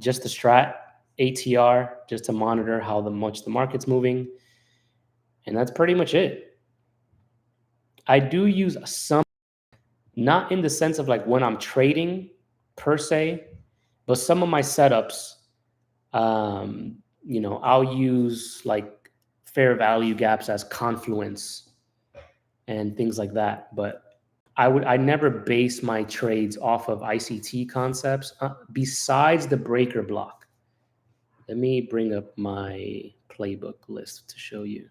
Just the strat, ATR, just to monitor how much the market's moving. And that's pretty much it. I do use some, not in the sense of like when I'm trading per se, but some of my setups, I'll use like fair value gaps as confluence and things like that. But I never base my trades off of ICT concepts besides the breaker block. Let me bring up my playbook list to show you.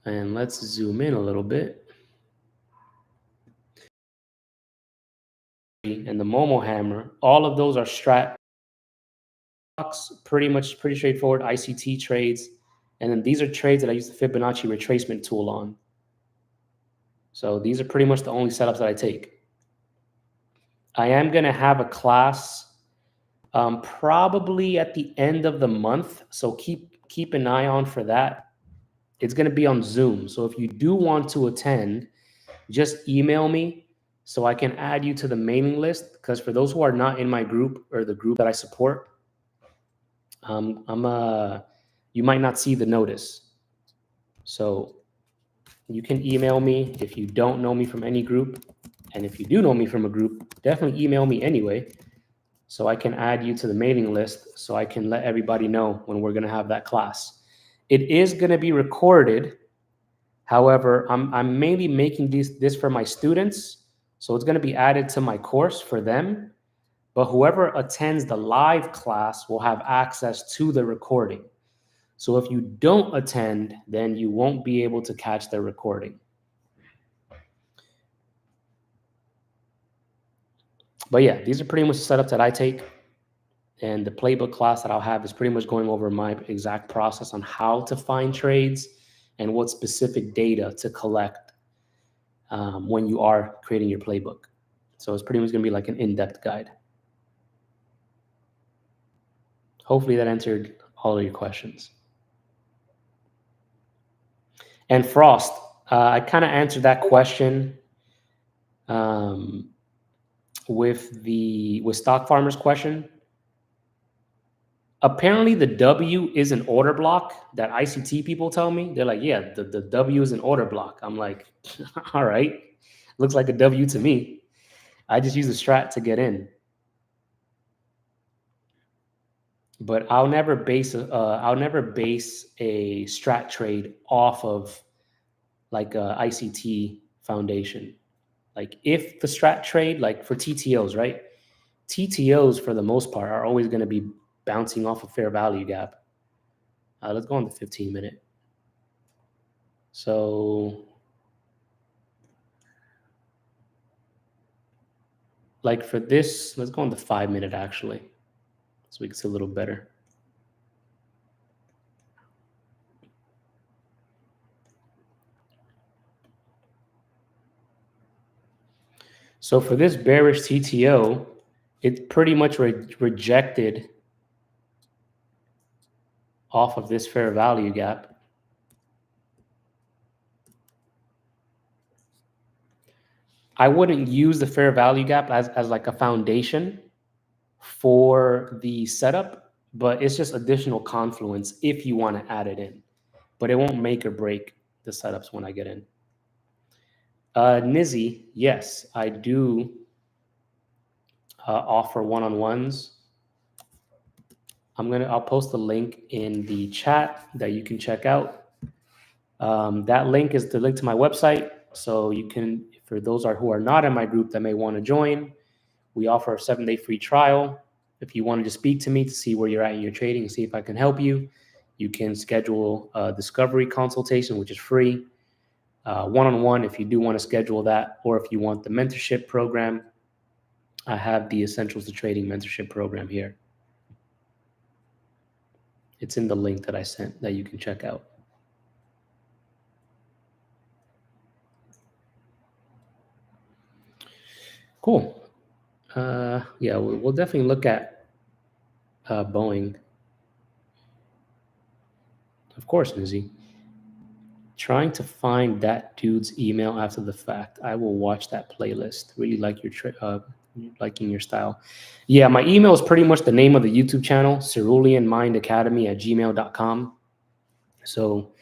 And let's zoom in a little bit. And the Momo hammer, all of those are strat blocks, pretty straightforward ICT trades. And then these are trades that I use the Fibonacci retracement tool on. So these are pretty much the only setups that I take. I am going to have a class probably at the end of the month. So keep an eye on for that. It's going to be on Zoom. So if you do want to attend, just email me so I can add you to the mailing list. Because for those who are not in my group or the group that I support, you might not see the notice. So you can email me if you don't know me from any group. And if you do know me from a group, definitely email me anyway, so I can add you to the mailing list so I can let everybody know when we're going to have that class. It is going to be recorded. However, I'm mainly making this for my students. So it's going to be added to my course for them. But whoever attends the live class will have access to the recording. So if you don't attend, then you won't be able to catch the recording. But yeah, these are pretty much the setups that I take. And the playbook class that I'll have is pretty much going over my exact process on how to find trades and what specific data to collect when you are creating your playbook. So it's pretty much going to be like an in-depth guide. Hopefully that answered all of your questions. And Frost, I kind of answered that question with Stock Farmer's question. Apparently the W is an order block that ICT people tell me. They're like, yeah, the W is an order block. I'm like, all right, looks like a W to me. I just use a strat to get in. But I'll never base a strat trade off of like a ICT foundation. Like if the strat trade, like for TTOs, right? TTOs for the most part are always going to be bouncing off a fair value gap. Let's go on the 15-minute. So like for this, let's go on the 5-minute actually, so we can see a little better. So for this bearish TTO, it pretty much rejected off of this fair value gap. I wouldn't use the fair value gap as like a foundation for the setup, but it's just additional confluence if you want to add it in. But it won't make or break the setups when I get in. Nizzy, yes, I do offer one-on-ones. I'll post the link in the chat that you can check out. That link is the link to my website. So you can, for those who are not in my group that may want to join, we offer a 7-day free trial. If you wanted to speak to me to see where you're at in your trading and see if I can help you, you can schedule a discovery consultation, which is free. One-on-one, if you do want to schedule that, or if you want the mentorship program, I have the Essentials to Trading mentorship program here. It's in the link that I sent that you can check out. Cool. Yeah, we'll definitely look at Boeing. Of course, Nizzy. Trying to find that dude's email after the fact. I will watch that playlist. Really like your liking your style. Yeah, my email is pretty much the name of the YouTube channel, ceruleanmindacademy@gmail.com. So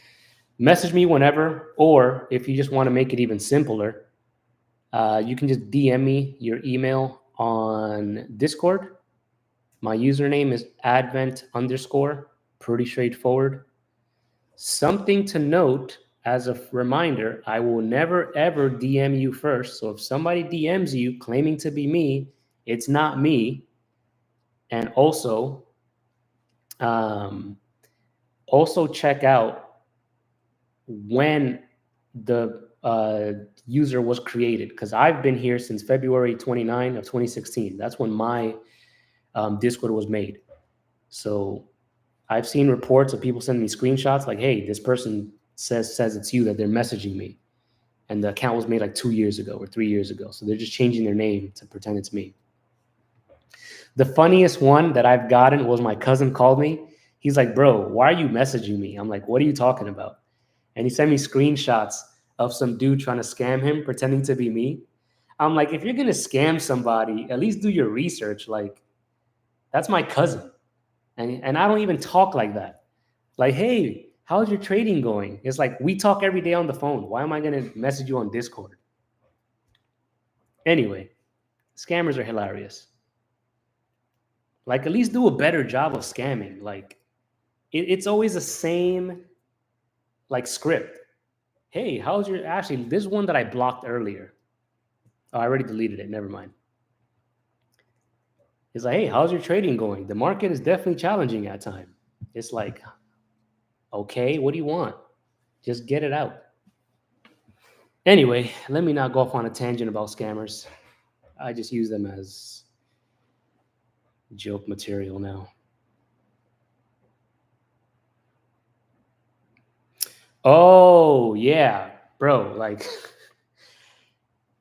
message me whenever, or if you just want to make it even simpler, you can just DM me your email on Discord. My username is Advent_. Pretty straightforward. Something to note as a reminder, I will never ever DM you first. So if somebody DMs you claiming to be me, it's not me. And also check out when the user was created, because I've been here since February 29 of 2016. That's when my Discord was made. So I've seen reports of people sending me screenshots like, hey, this person says it's you, that they're messaging me. And the account was made like 2 years ago or 3 years ago. So they're just changing their name to pretend it's me. The funniest one that I've gotten was my cousin called me. He's like, bro, why are you messaging me? I'm like, what are you talking about? And he sent me screenshots of some dude trying to scam him, pretending to be me. I'm like, if you're going to scam somebody, at least do your research. Like, that's my cousin. And I don't even talk like that. Like, hey, how's your trading going? It's like, we talk every day on the phone. Why am I going to message you on Discord? Anyway, scammers are hilarious. Like, at least do a better job of scamming. Like, it's always the same, like, script. Hey, how's your... Actually, this one that I blocked earlier. Oh, I already deleted it. Never mind. It's like, hey, how's your trading going? The market is definitely challenging at times. It's like, okay, what do you want? Just get it out. Anyway, let me not go off on a tangent about scammers. I just use them as joke material now. Oh, yeah, bro. Like,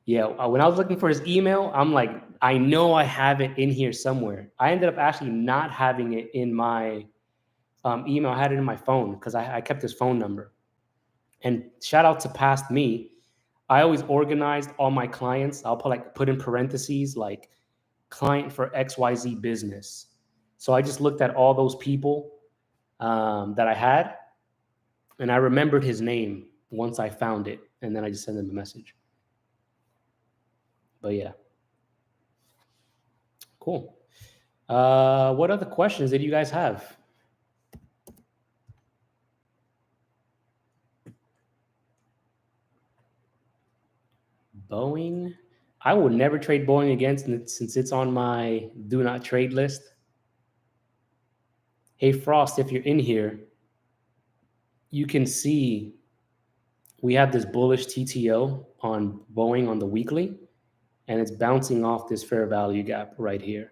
yeah, when I was looking for his email, I'm like, I know I have it in here somewhere. I ended up actually not having it in my email. I had it in my phone because I kept his phone number. And shout out to past me. I always organized all my clients. I'll put in parentheses like client for XYZ business. So I just looked at all those people that I had, and I remembered his name once I found it, and then I just sent him a message. But yeah, cool. What other questions did you guys have? Boeing. I would never trade Boeing again since it's on my do not trade list. Hey, Frost, if you're in here, you can see we have this bullish TTO on Boeing on the weekly, and it's bouncing off this fair value gap right here.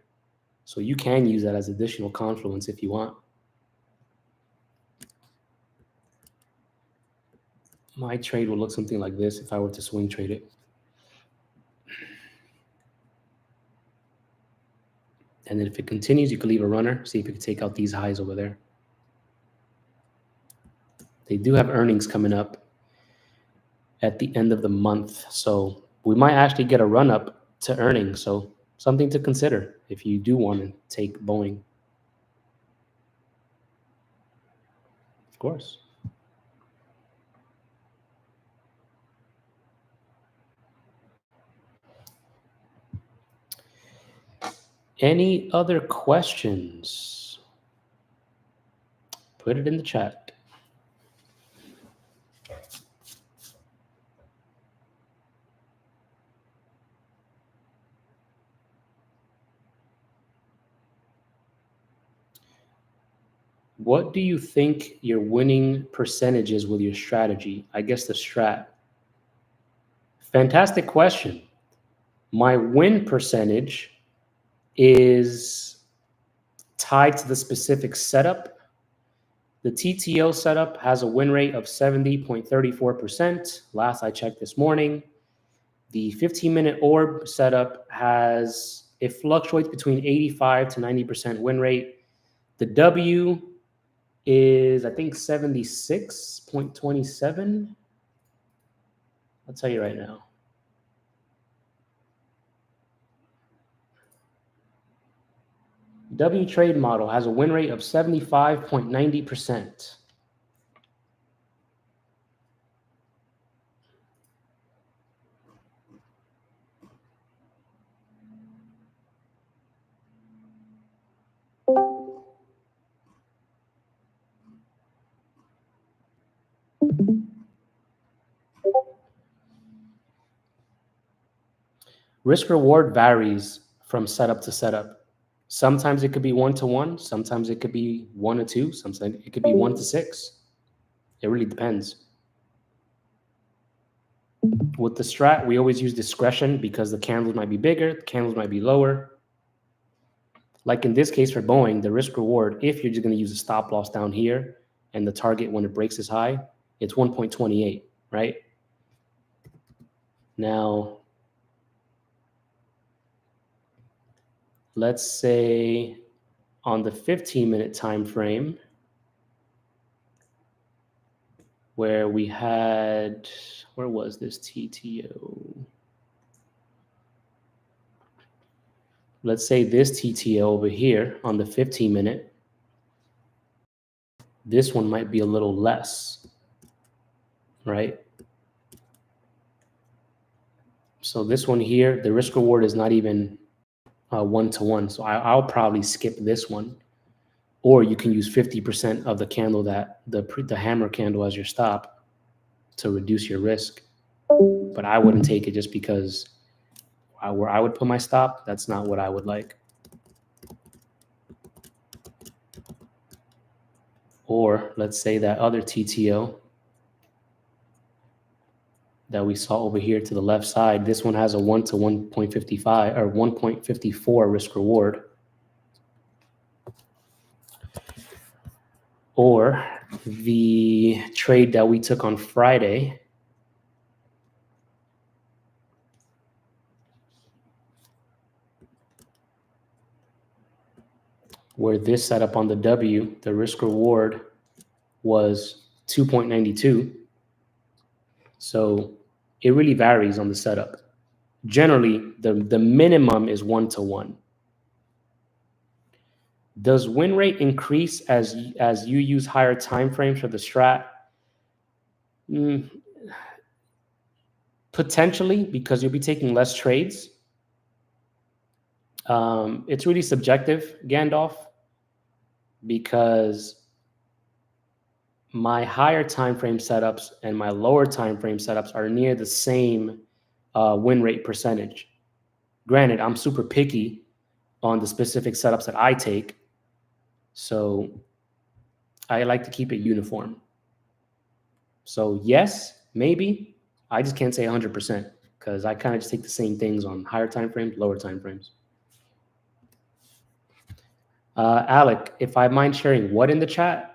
So you can use that as additional confluence if you want. My trade will look something like this if I were to swing trade it. And then if it continues, you could leave a runner, see if you can take out these highs over there. They do have earnings coming up at the end of the month. So we might actually get a run up to earnings. So something to consider if you do want to take Boeing. Of course. Any other questions? Put it in the chat. What do you think your winning percentage is with your strategy? I guess the strat. Fantastic question. My win percentage is tied to the specific setup. The TTO setup has a win rate of 70.34%. Last I checked this morning. The 15-minute orb setup it fluctuates between 85 to 90% win rate. The W is, I think, 76.27. I'll tell you right now. W trade model has a win rate of 75.90%. Risk reward varies from setup to setup. Sometimes it could be 1-to-1. Sometimes it could be 1-to-2. Sometimes it could be 1-to-6. It really depends. With the strat, we always use discretion because the candles might be bigger, the candles might be lower. Like in this case for Boeing, the risk reward, if you're just going to use a stop loss down here and the target when it breaks is high, it's 1.28, right? Now, let's say on the 15-minute time frame where we had, where was this TTO? Let's say this TTO over here on the 15-minute, this one might be a little less, right? So this one here, the risk reward is not even 1-to-1. So I'll probably skip this one. Or you can use 50% of the candle that the hammer candle as your stop to reduce your risk. But I wouldn't take it just because where I would put my stop, that's not what I would like. Or let's say that other TTO that we saw over here to the left side, this one has a 1-to-1.55 or 1.54 risk reward. Or the trade that we took on Friday, where this setup on the W, the risk reward was 2.92. So it really varies on the setup. Generally, the minimum is 1-to-1. Does win rate increase as you use higher time frames for the strat? Potentially, because you'll be taking less trades. It's really subjective, Gandalf, because my higher time frame setups and my lower time frame setups are near the same win rate percentage. Granted, I'm super picky on the specific setups that I take, so I like to keep it uniform. So yes, maybe. I just can't say 100% because I kind of just take the same things on higher time frames, lower time frames. Alec, if I mind sharing what in the chat?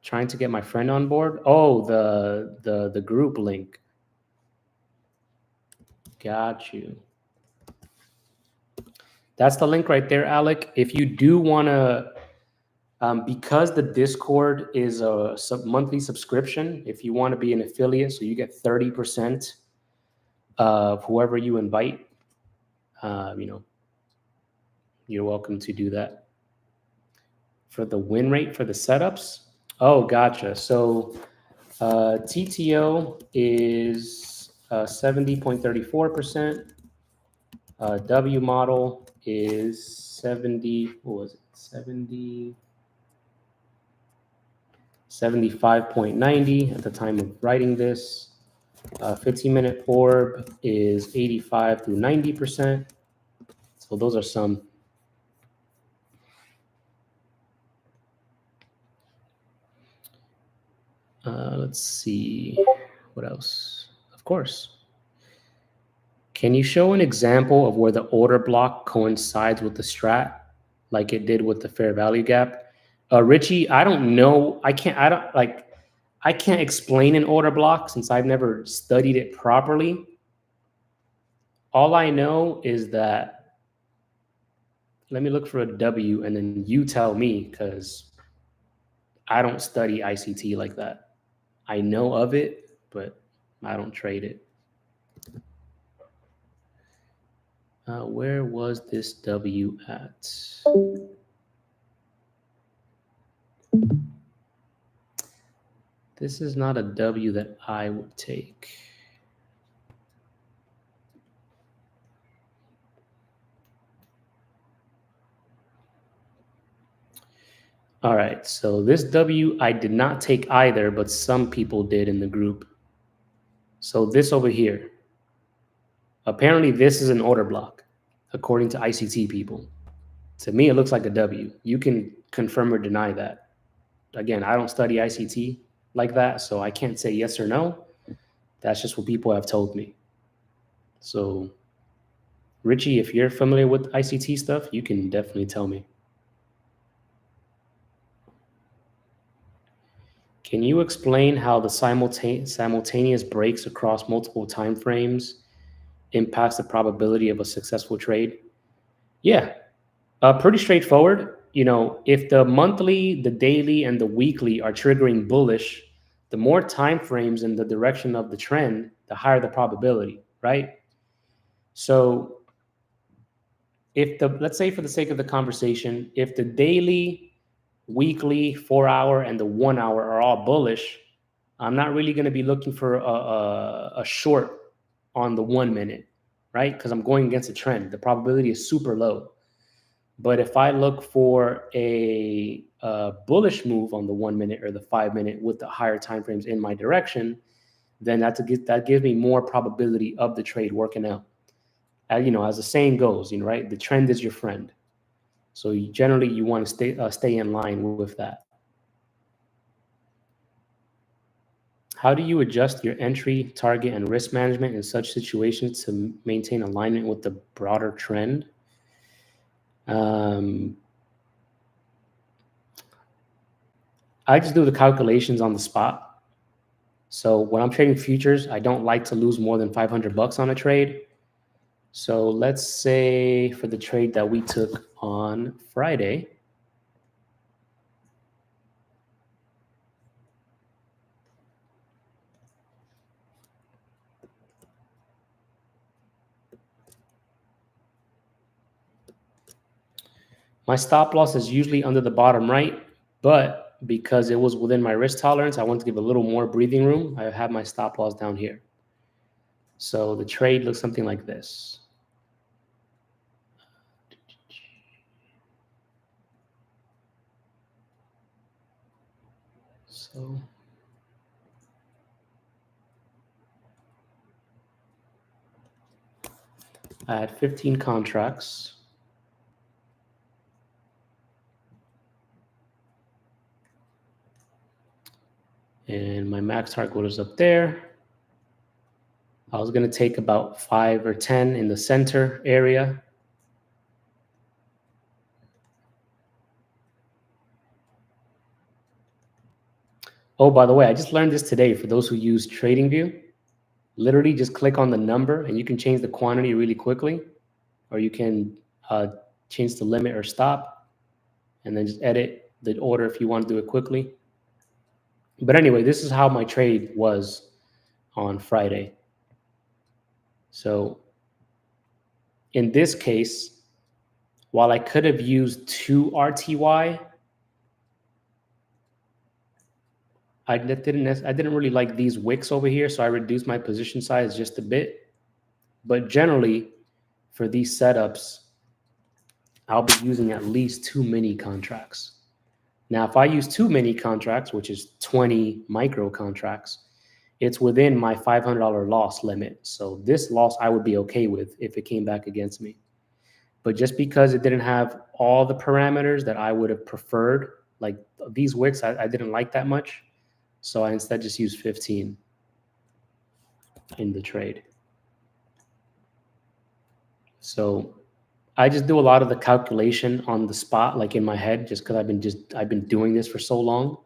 Trying to get my friend on board. Oh, the group link. Got you. That's the link right there, Alec. If you do want to, because the Discord is a monthly subscription, if you want to be an affiliate, so you get 30% of whoever you invite, you're welcome to do that. For the win rate for the setups, oh, gotcha. So TTO is 70.34%. W model is 70. What was it? 70. 75.90 at the time of writing this. 15-minute orb is 85 to 90%. So those are some. Let's see, what else? Of course. Can you show an example of where the order block coincides with the strat, like it did with the fair value gap? Richie, I don't know. I can't explain an order block since I've never studied it properly. All I know is that, let me look for a W and then you tell me, because I don't study ICT like that. I know of it, but I don't trade it. Where was this W at? This is not a W that I would take. All right, so this W I did not take either, but some people did in the group. So this over here, apparently this is an order block, according to ICT people. To me, it looks like a W. You can confirm or deny that. Again, I don't study ICT like that, so I can't say yes or no. That's just what people have told me. So, Richie, if you're familiar with ICT stuff, you can definitely tell me. Can you explain how the simultaneous breaks across multiple time frames impacts the probability of a successful trade? Yeah, pretty straightforward. You know, if the monthly, the daily, and the weekly are triggering bullish, the more time frames in the direction of the trend, the higher the probability, right? So if let's say for the sake of the conversation, if the daily, weekly, 4-hour, and the 1-hour are all bullish, I'm not really going to be looking for a short on the 1 minute, right? Because I'm going against a trend. The probability is super low. But if I look for a bullish move on the 1 minute or the 5 minute with the higher timeframes in my direction, then that gives me more probability of the trade working out. You know, as the saying goes, you know, right? The trend is your friend. So generally, you want to stay in line with that. How do you adjust your entry, target, and risk management in such situations to maintain alignment with the broader trend? I just do the calculations on the spot. So when I'm trading futures, I don't like to lose more than $500 on a trade. So let's say for the trade that we took on Friday, my stop loss is usually under the bottom right, but because it was within my risk tolerance, I want to give a little more breathing room. I have my stop loss down here. So the trade looks something like this. So I had 15 contracts. And my max target was up there. I was going to take about 5 or 10 in the center area. Oh, by the way, I just learned this today for those who use TradingView. Literally just click on the number and you can change the quantity really quickly, or you can change the limit or stop and then just edit the order if you want to do it quickly. But anyway, this is how my trade was on Friday. So in this case, while I could have used 2 RTY, I didn't really like these wicks over here, so I reduced my position size just a bit. But generally, for these setups, I'll be using at least 2 mini contracts. Now, if I use two mini contracts, which is 20 micro contracts, it's within my $500 loss limit. So this loss I would be okay with if it came back against me. But just because it didn't have all the parameters that I would have preferred, like these wicks, I didn't like that much. So I instead just used 15 in the trade. So I just do a lot of the calculation on the spot, like in my head, just because I've been doing this for so long.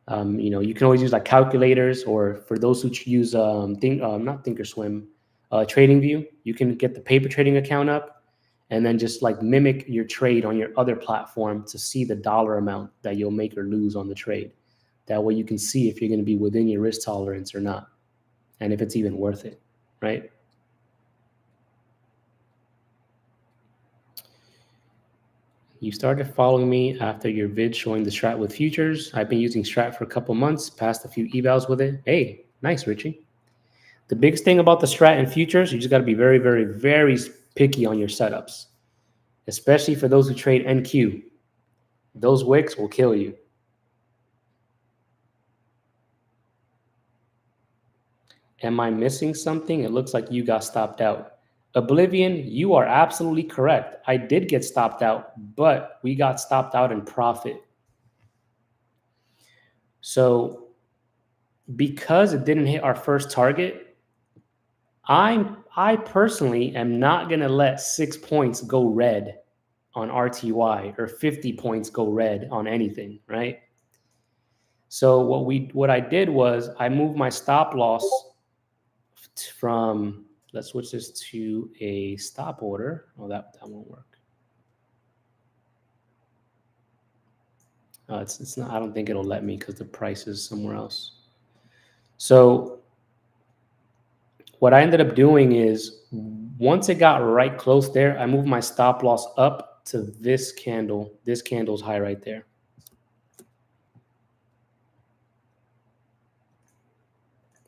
You can always use like calculators, or for those who use not Thinkorswim, TradingView, you can get the paper trading account up and then just like mimic your trade on your other platform to see the dollar amount that you'll make or lose on the trade. That way you can see if you're going to be within your risk tolerance or not, and if it's even worth it, right? You started following me after your vid showing the strat with futures. I've been using strat for a couple months, passed a few evals with it. Hey, nice, Richie. The biggest thing about the strat and futures, you just got to be very, very, very picky on your setups, especially for those who trade NQ. Those wicks will kill you. Am I missing something? It looks like you got stopped out. Oblivion, you are absolutely correct. I did get stopped out, but we got stopped out in profit. So because it didn't hit our first target, I personally am not going to let 6 points go red on RTY or 50 points go red on anything, right? So what I did was I moved my stop loss from, let's switch this to a stop order. Oh, that won't work. It's not, I don't think it'll let me because the price is somewhere else. So what I ended up doing is once it got right close there, I moved my stop loss up to this candle. This candle's high right there.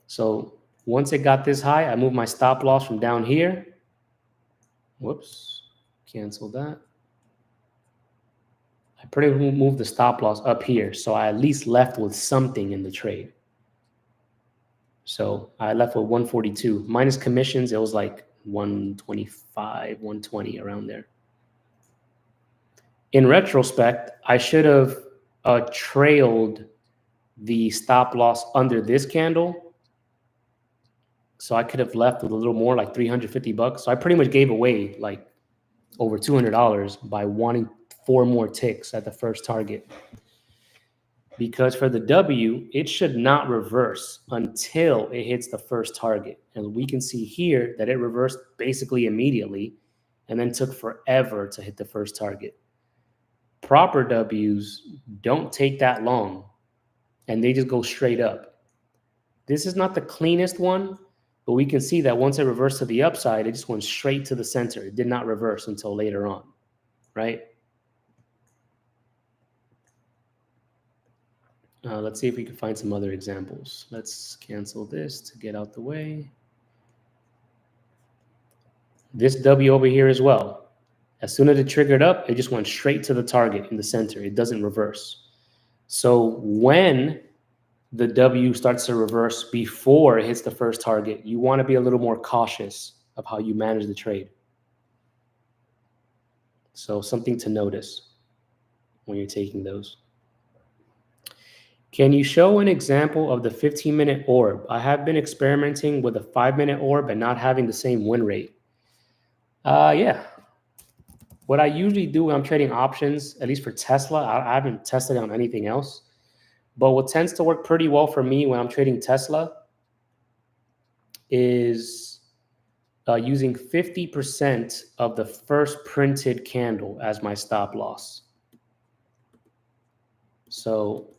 So once it got this high, I moved my stop loss from down here. Whoops, cancel that. I pretty much moved the stop loss up here. So I at least left with something in the trade. So I left with 142. Minus commissions, it was like 125, 120, around there. In retrospect, I should have trailed the stop loss under this candle. So I could have left with a little more, like 350 bucks. So I pretty much gave away like over $200 by wanting 4 more ticks at the first target. Because for the W, it should not reverse until it hits the first target. And we can see here that it reversed basically immediately and then took forever to hit the first target. Proper Ws don't take that long, and they just go straight up. This is not the cleanest one, but we can see that once it reversed to the upside, it just went straight to the center. It did not reverse until later on, right? Let's see if we can find some other examples. Let's cancel this to get out the way. This W over here as well. As soon as it triggered up, it just went straight to the target in the center. It doesn't reverse. So when the W starts to reverse before it hits the first target, you want to be a little more cautious of how you manage the trade. So something to notice when you're taking those. Can you show an example of the 15-minute orb? I have been experimenting with a 5-minute orb and not having the same win rate. Yeah. What I usually do when I'm trading options, at least for Tesla, I haven't tested it on anything else, but what tends to work pretty well for me when I'm trading Tesla is using 50% of the first printed candle as my stop loss. So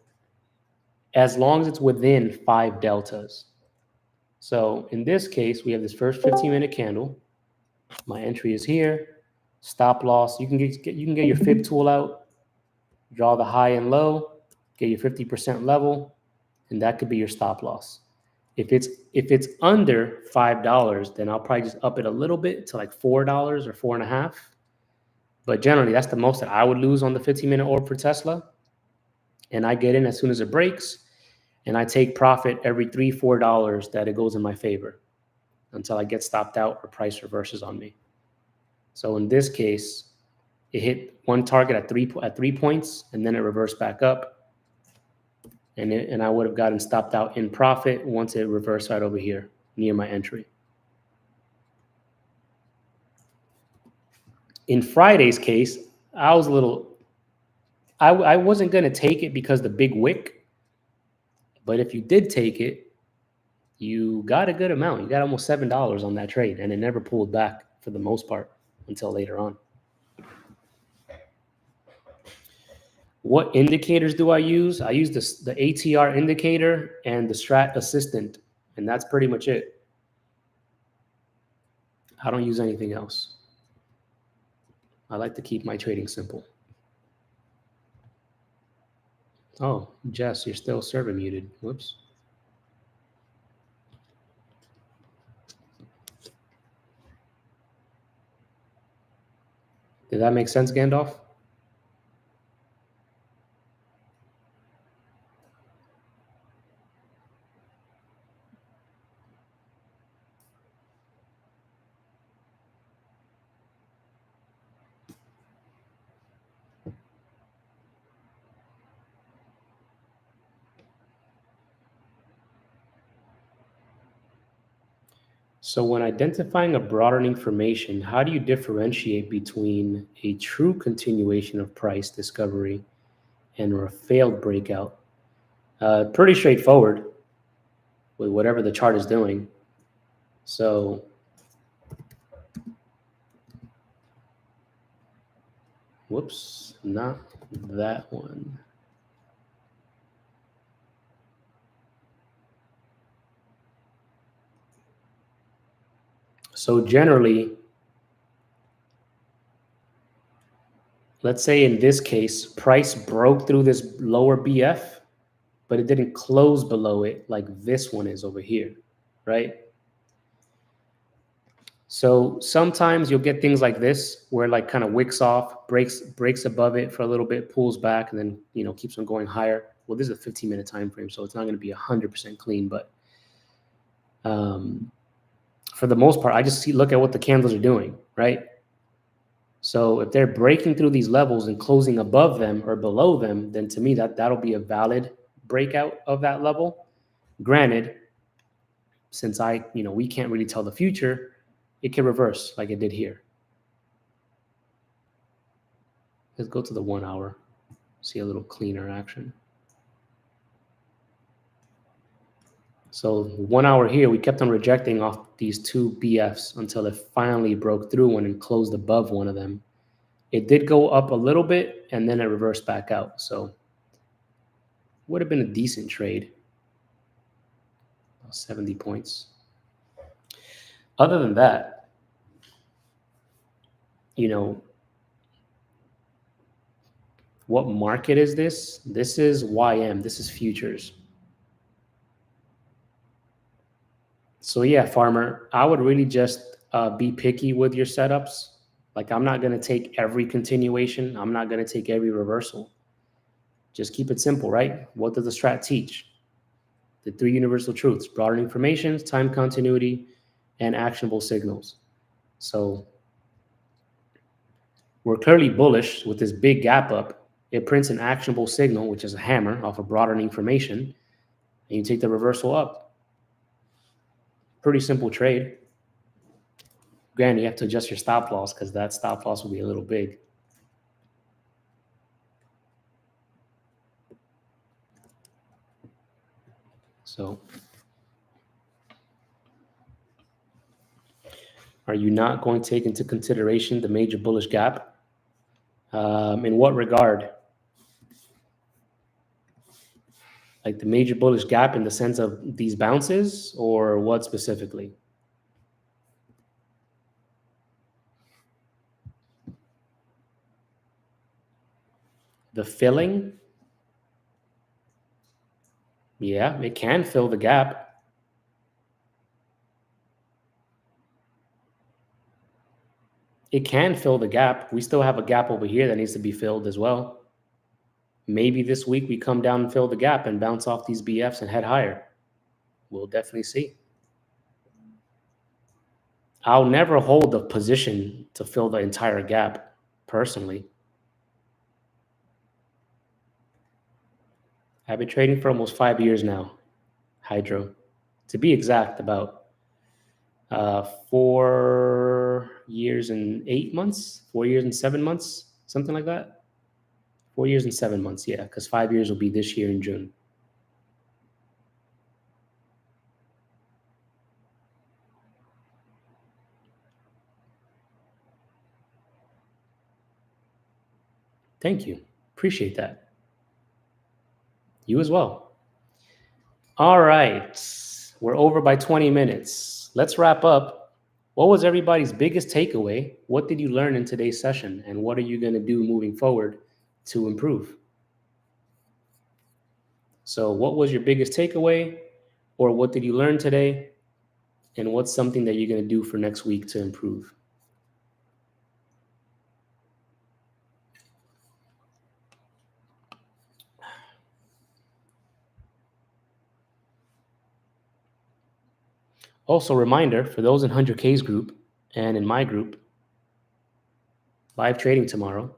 as long as it's within 5 deltas. So in this case, we have this first 15-minute candle. My entry is here. Stop loss. You can get your fib tool out, draw the high and low, get your 50% level, and that could be your stop loss. If it's under $5, then I'll probably just up it a little bit to like $4 or $4.50. But generally, that's the most that I would lose on the 15-minute orb for Tesla. and I get in as soon as it breaks, and I take profit every $3-4 that it goes in my favor until I get stopped out or price reverses on me. So in this case, it hit one target at 3 points, and then it reversed back up, and I would have gotten stopped out in profit once it reversed right over here near my entry. In Friday's case, I was a little. I wasn't going to take it because the big wick, but if you did take it, you got a good amount. You got almost $7 on that trade, and it never pulled back for the most part until later on. What indicators do I use? I use the ATR indicator and the Strat Assistant, and that's pretty much it. I don't use anything else. I like to keep my trading simple. Oh, Jess, you're still server muted. Whoops. Did that make sense, Gandalf? So when identifying a broadening formation, how do you differentiate between a true continuation of price discovery and a failed breakout? Pretty straightforward with whatever the chart is doing. So whoops, not that one. So generally, let's say in this case, price broke through this lower BF, but it didn't close below it like this one is over here, right? So sometimes you'll get things like this where like kind of wicks off, breaks above it for a little bit, pulls back, and then keeps on going higher. Well, this is a 15-minute time frame, so it's not going to be 100% clean, but for the most part, I just look at what the candles are doing, right? So if they're breaking through these levels and closing above them or below them, then to me that'll be a valid breakout of that level. Granted, since we can't really tell the future, it can reverse like it did here. Let's go to the 1 hour, see a little cleaner action. So 1 hour here, we kept on rejecting off these two BFs until it finally broke through one and closed above one of them. It did go up a little bit, and then it reversed back out. So would have been a decent trade. 70 points. Other than that, what market is this? This is YM. This is futures. So yeah, farmer, I would really just be picky with your setups. Like I'm not going to take every continuation. I'm not going to take every reversal. Just keep it simple, right? What does the strat teach? The 3 universal truths: broadening formations, time continuity, and actionable signals. So we're clearly bullish with this big gap up. It prints an actionable signal, which is a hammer off a broadening formation, and you take the reversal up. Pretty simple trade. Granted, you have to adjust your stop loss because that stop loss will be a little big. So are you not going to take into consideration the major bullish gap? In what regard? Like the major bullish gap in the sense of these bounces, or what specifically? The filling? Yeah, it can fill the gap. It can fill the gap. We still have a gap over here that needs to be filled as well. Maybe this week we come down and fill the gap and bounce off these BFs and head higher. We'll definitely see. I'll never hold the position to fill the entire gap personally. I've been trading for almost 5 years now, Hydro. To be exact, about 4 years and 8 months, 4 years and 7 months, something like that. 4 years and 7 months, yeah, because 5 years will be this year in June. Thank you. Appreciate that. You as well. All right. We're over by 20 minutes. Let's wrap up. What was everybody's biggest takeaway? What did you learn in today's session? And what are you going to do moving forward to improve? So, what was your biggest takeaway? Or what did you learn today? And what's something that you're going to do for next week to improve? Also, reminder for those in 100K's group and in my group, live trading tomorrow.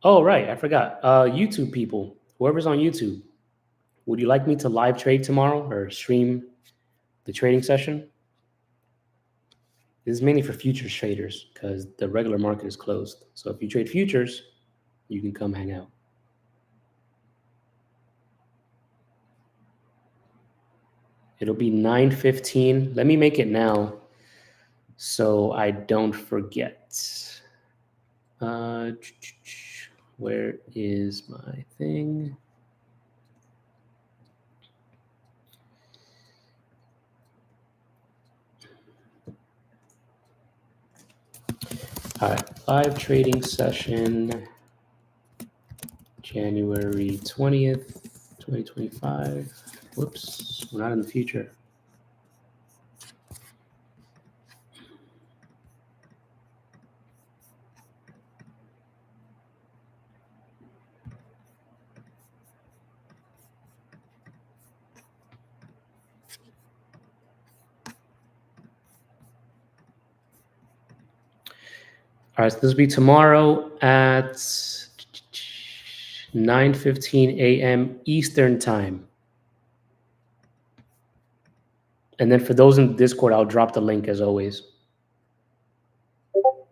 Oh, right. I forgot. YouTube people, whoever's on YouTube, would you like me to live trade tomorrow or stream the trading session? This is mainly for futures traders because the regular market is closed. So if you trade futures, you can come hang out. It'll be 9:15. Let me make it now so I don't forget. Where is my thing? All right, live trading session, January 20th, 2025. Whoops, we're not in the future. All right, so this will be tomorrow at 9:15 a.m. Eastern time. And then for those in Discord, I'll drop the link as always. All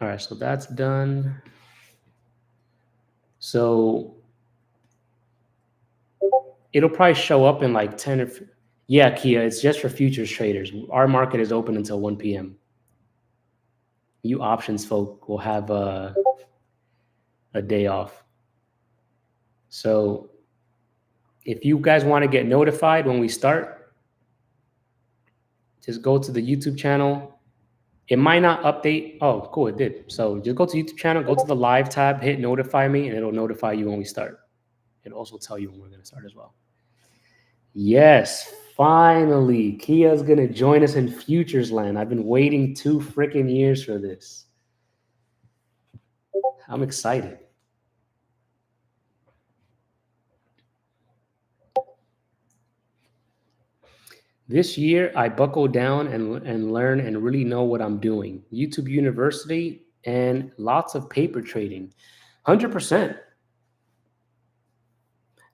right, so that's done. So it'll probably show up in like 10 or yeah, Kia, it's just for futures traders. Our market is open until 1 p.m. You options folk will have a day off. So if you guys want to get notified when we start, just go to the YouTube channel. It might not update. Oh, cool, it did. So just go to YouTube channel, go to the live tab, hit notify me, and it'll notify you when we start. It'll also tell you when we're going to start as well. Yes, finally, Kia's going to join us in Futures Land. I've been waiting 2 freaking years for this. I'm excited. This year, I buckle down and learn and really know what I'm doing. YouTube University and lots of paper trading. 100%.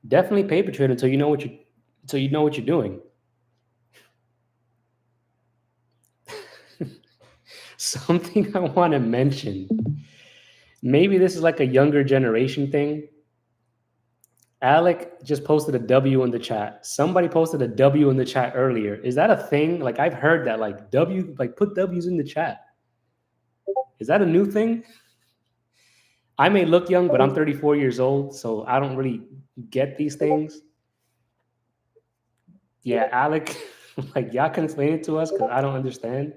Definitely paper trade until you know what you're doing. Something I want to mention. Maybe this is like a younger generation thing. Alec just posted a W in the chat. Somebody posted a W in the chat earlier. Is that a thing? Like I've heard that, like W, like put W's in the chat. Is that a new thing? I may look young, but I'm 34 years old, so I don't really get these things. Yeah, Alec, like y'all can explain it to us because I don't understand.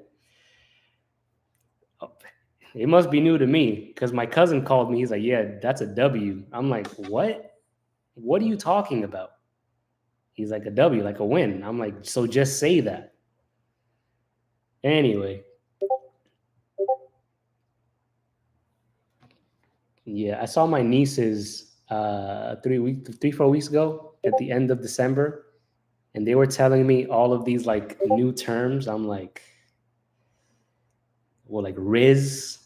It must be new to me because my cousin called me. He's like, yeah, that's a W. I'm like, what? What are you talking about? He's like, a W, like a win. I'm like, so just say that. Anyway. Yeah, I saw my nieces 4 weeks ago at the end of December, and they were telling me all of these like new terms. I'm like, well, like Riz,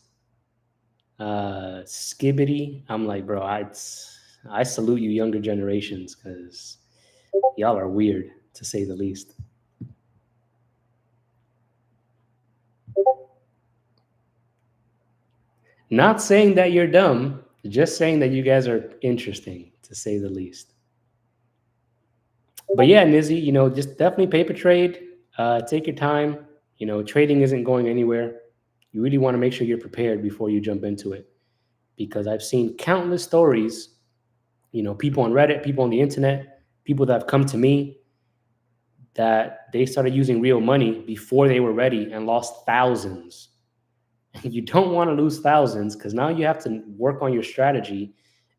Skibbity. I'm like, bro, I salute you younger generations because y'all are weird to say the least. Not saying that you're dumb, just saying that you guys are interesting to say the least. But yeah, Nizzy, just definitely paper trade. Take your time. Trading isn't going anywhere. You really want to make sure you're prepared before you jump into it, because I've seen countless stories. People on Reddit, people on the internet, people that have come to me that they started using real money before they were ready and lost thousands. You don't want to lose thousands because now you have to work on your strategy,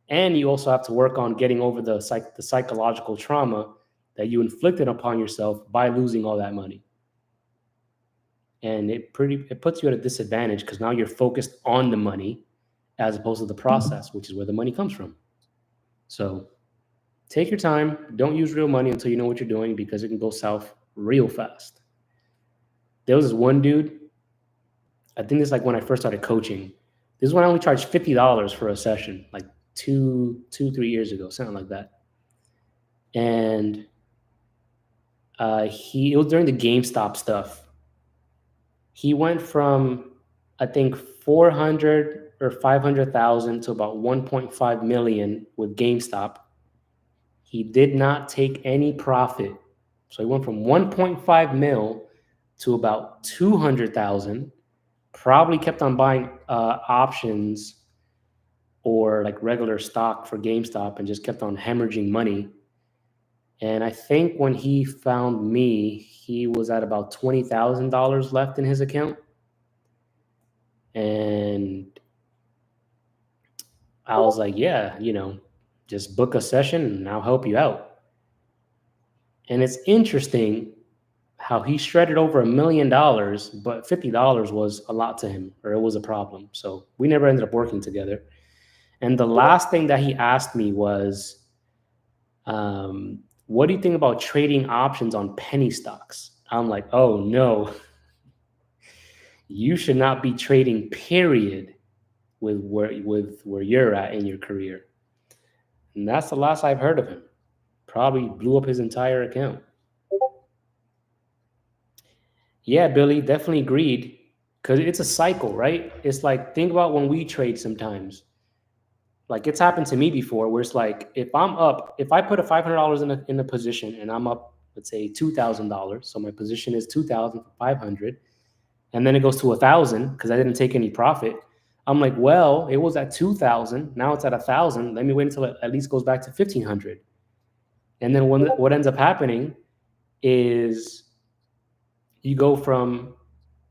and you also have to work on getting over the psychological trauma that you inflicted upon yourself by losing all that money. And it puts you at a disadvantage because now you're focused on the money as opposed to the process, which is where the money comes from. So take your time. Don't use real money until you know what you're doing, because it can go south real fast. There was this one dude, I think this is like when I first started coaching. This is when I only charged $50 for a session, like 3 years ago, something like that. And it was during the GameStop stuff. He went from, I think, 400 or 500,000 to about 1.5 million with GameStop. He did not take any profit. So he went from 1.5 mil to about 200,000, probably kept on buying options or like regular stock for GameStop and just kept on hemorrhaging money. And I think when he found me, he was at about $20,000 left in his account. And I was like, yeah, just book a session and I'll help you out. And it's interesting how he shredded over $1 million, but $50 was a lot to him, or it was a problem. So we never ended up working together. And the last thing that he asked me was, what do you think about trading options on penny stocks? I'm like, oh no, you should not be trading, period, with where you're at in your career. And that's the last I've heard of him. Probably blew up his entire account. Yeah, Billy, definitely agreed. Because it's a cycle, right? It's like, think about when we trade sometimes. Like, it's happened to me before where it's like, if I put a $500 in a position and I'm up, let's say $2,000. So my position is 2,500. And then it goes to 1,000 because I didn't take any profit. I'm like, well, it was at 2,000. Now it's at 1,000. Let me wait until it at least goes back to 1,500. And then what ends up happening is you go from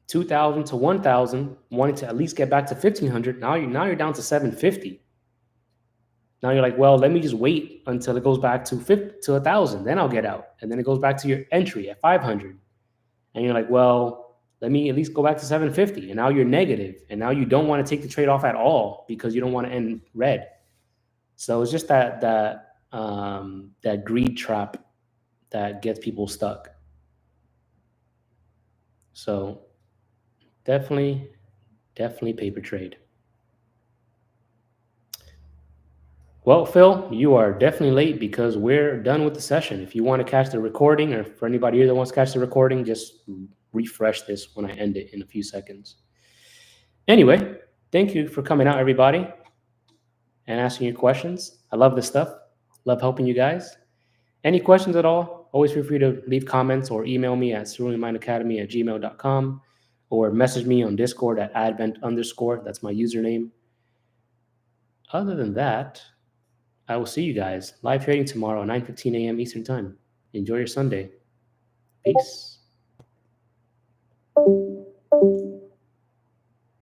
2,000 to 1,000, wanting to at least get back to 1,500. Now you're down to 750. Now you're like, well, let me just wait until it goes back to 1,000. Then I'll get out. And then it goes back to your entry at 500. And you're like, well, let me at least go back to 750. And now you're negative. And now you don't want to take the trade off at all because you don't want to end red. So it's just that greed trap that gets people stuck. So definitely paper trade. Well, Phil, you are definitely late because we're done with the session. If you want to catch the recording, or for anybody here that wants to catch the recording, just refresh this when I end it in a few seconds. Anyway, thank you for coming out, everybody, and asking your questions. I love this stuff. Love helping you guys. Any questions at all, always feel free to leave comments or email me at ceruleanmindacademy@gmail.com, or message me on Discord at advent_. That's my username. Other than that, I will see you guys live trading tomorrow at 9:15 a.m. Eastern Time. Enjoy your Sunday. Peace.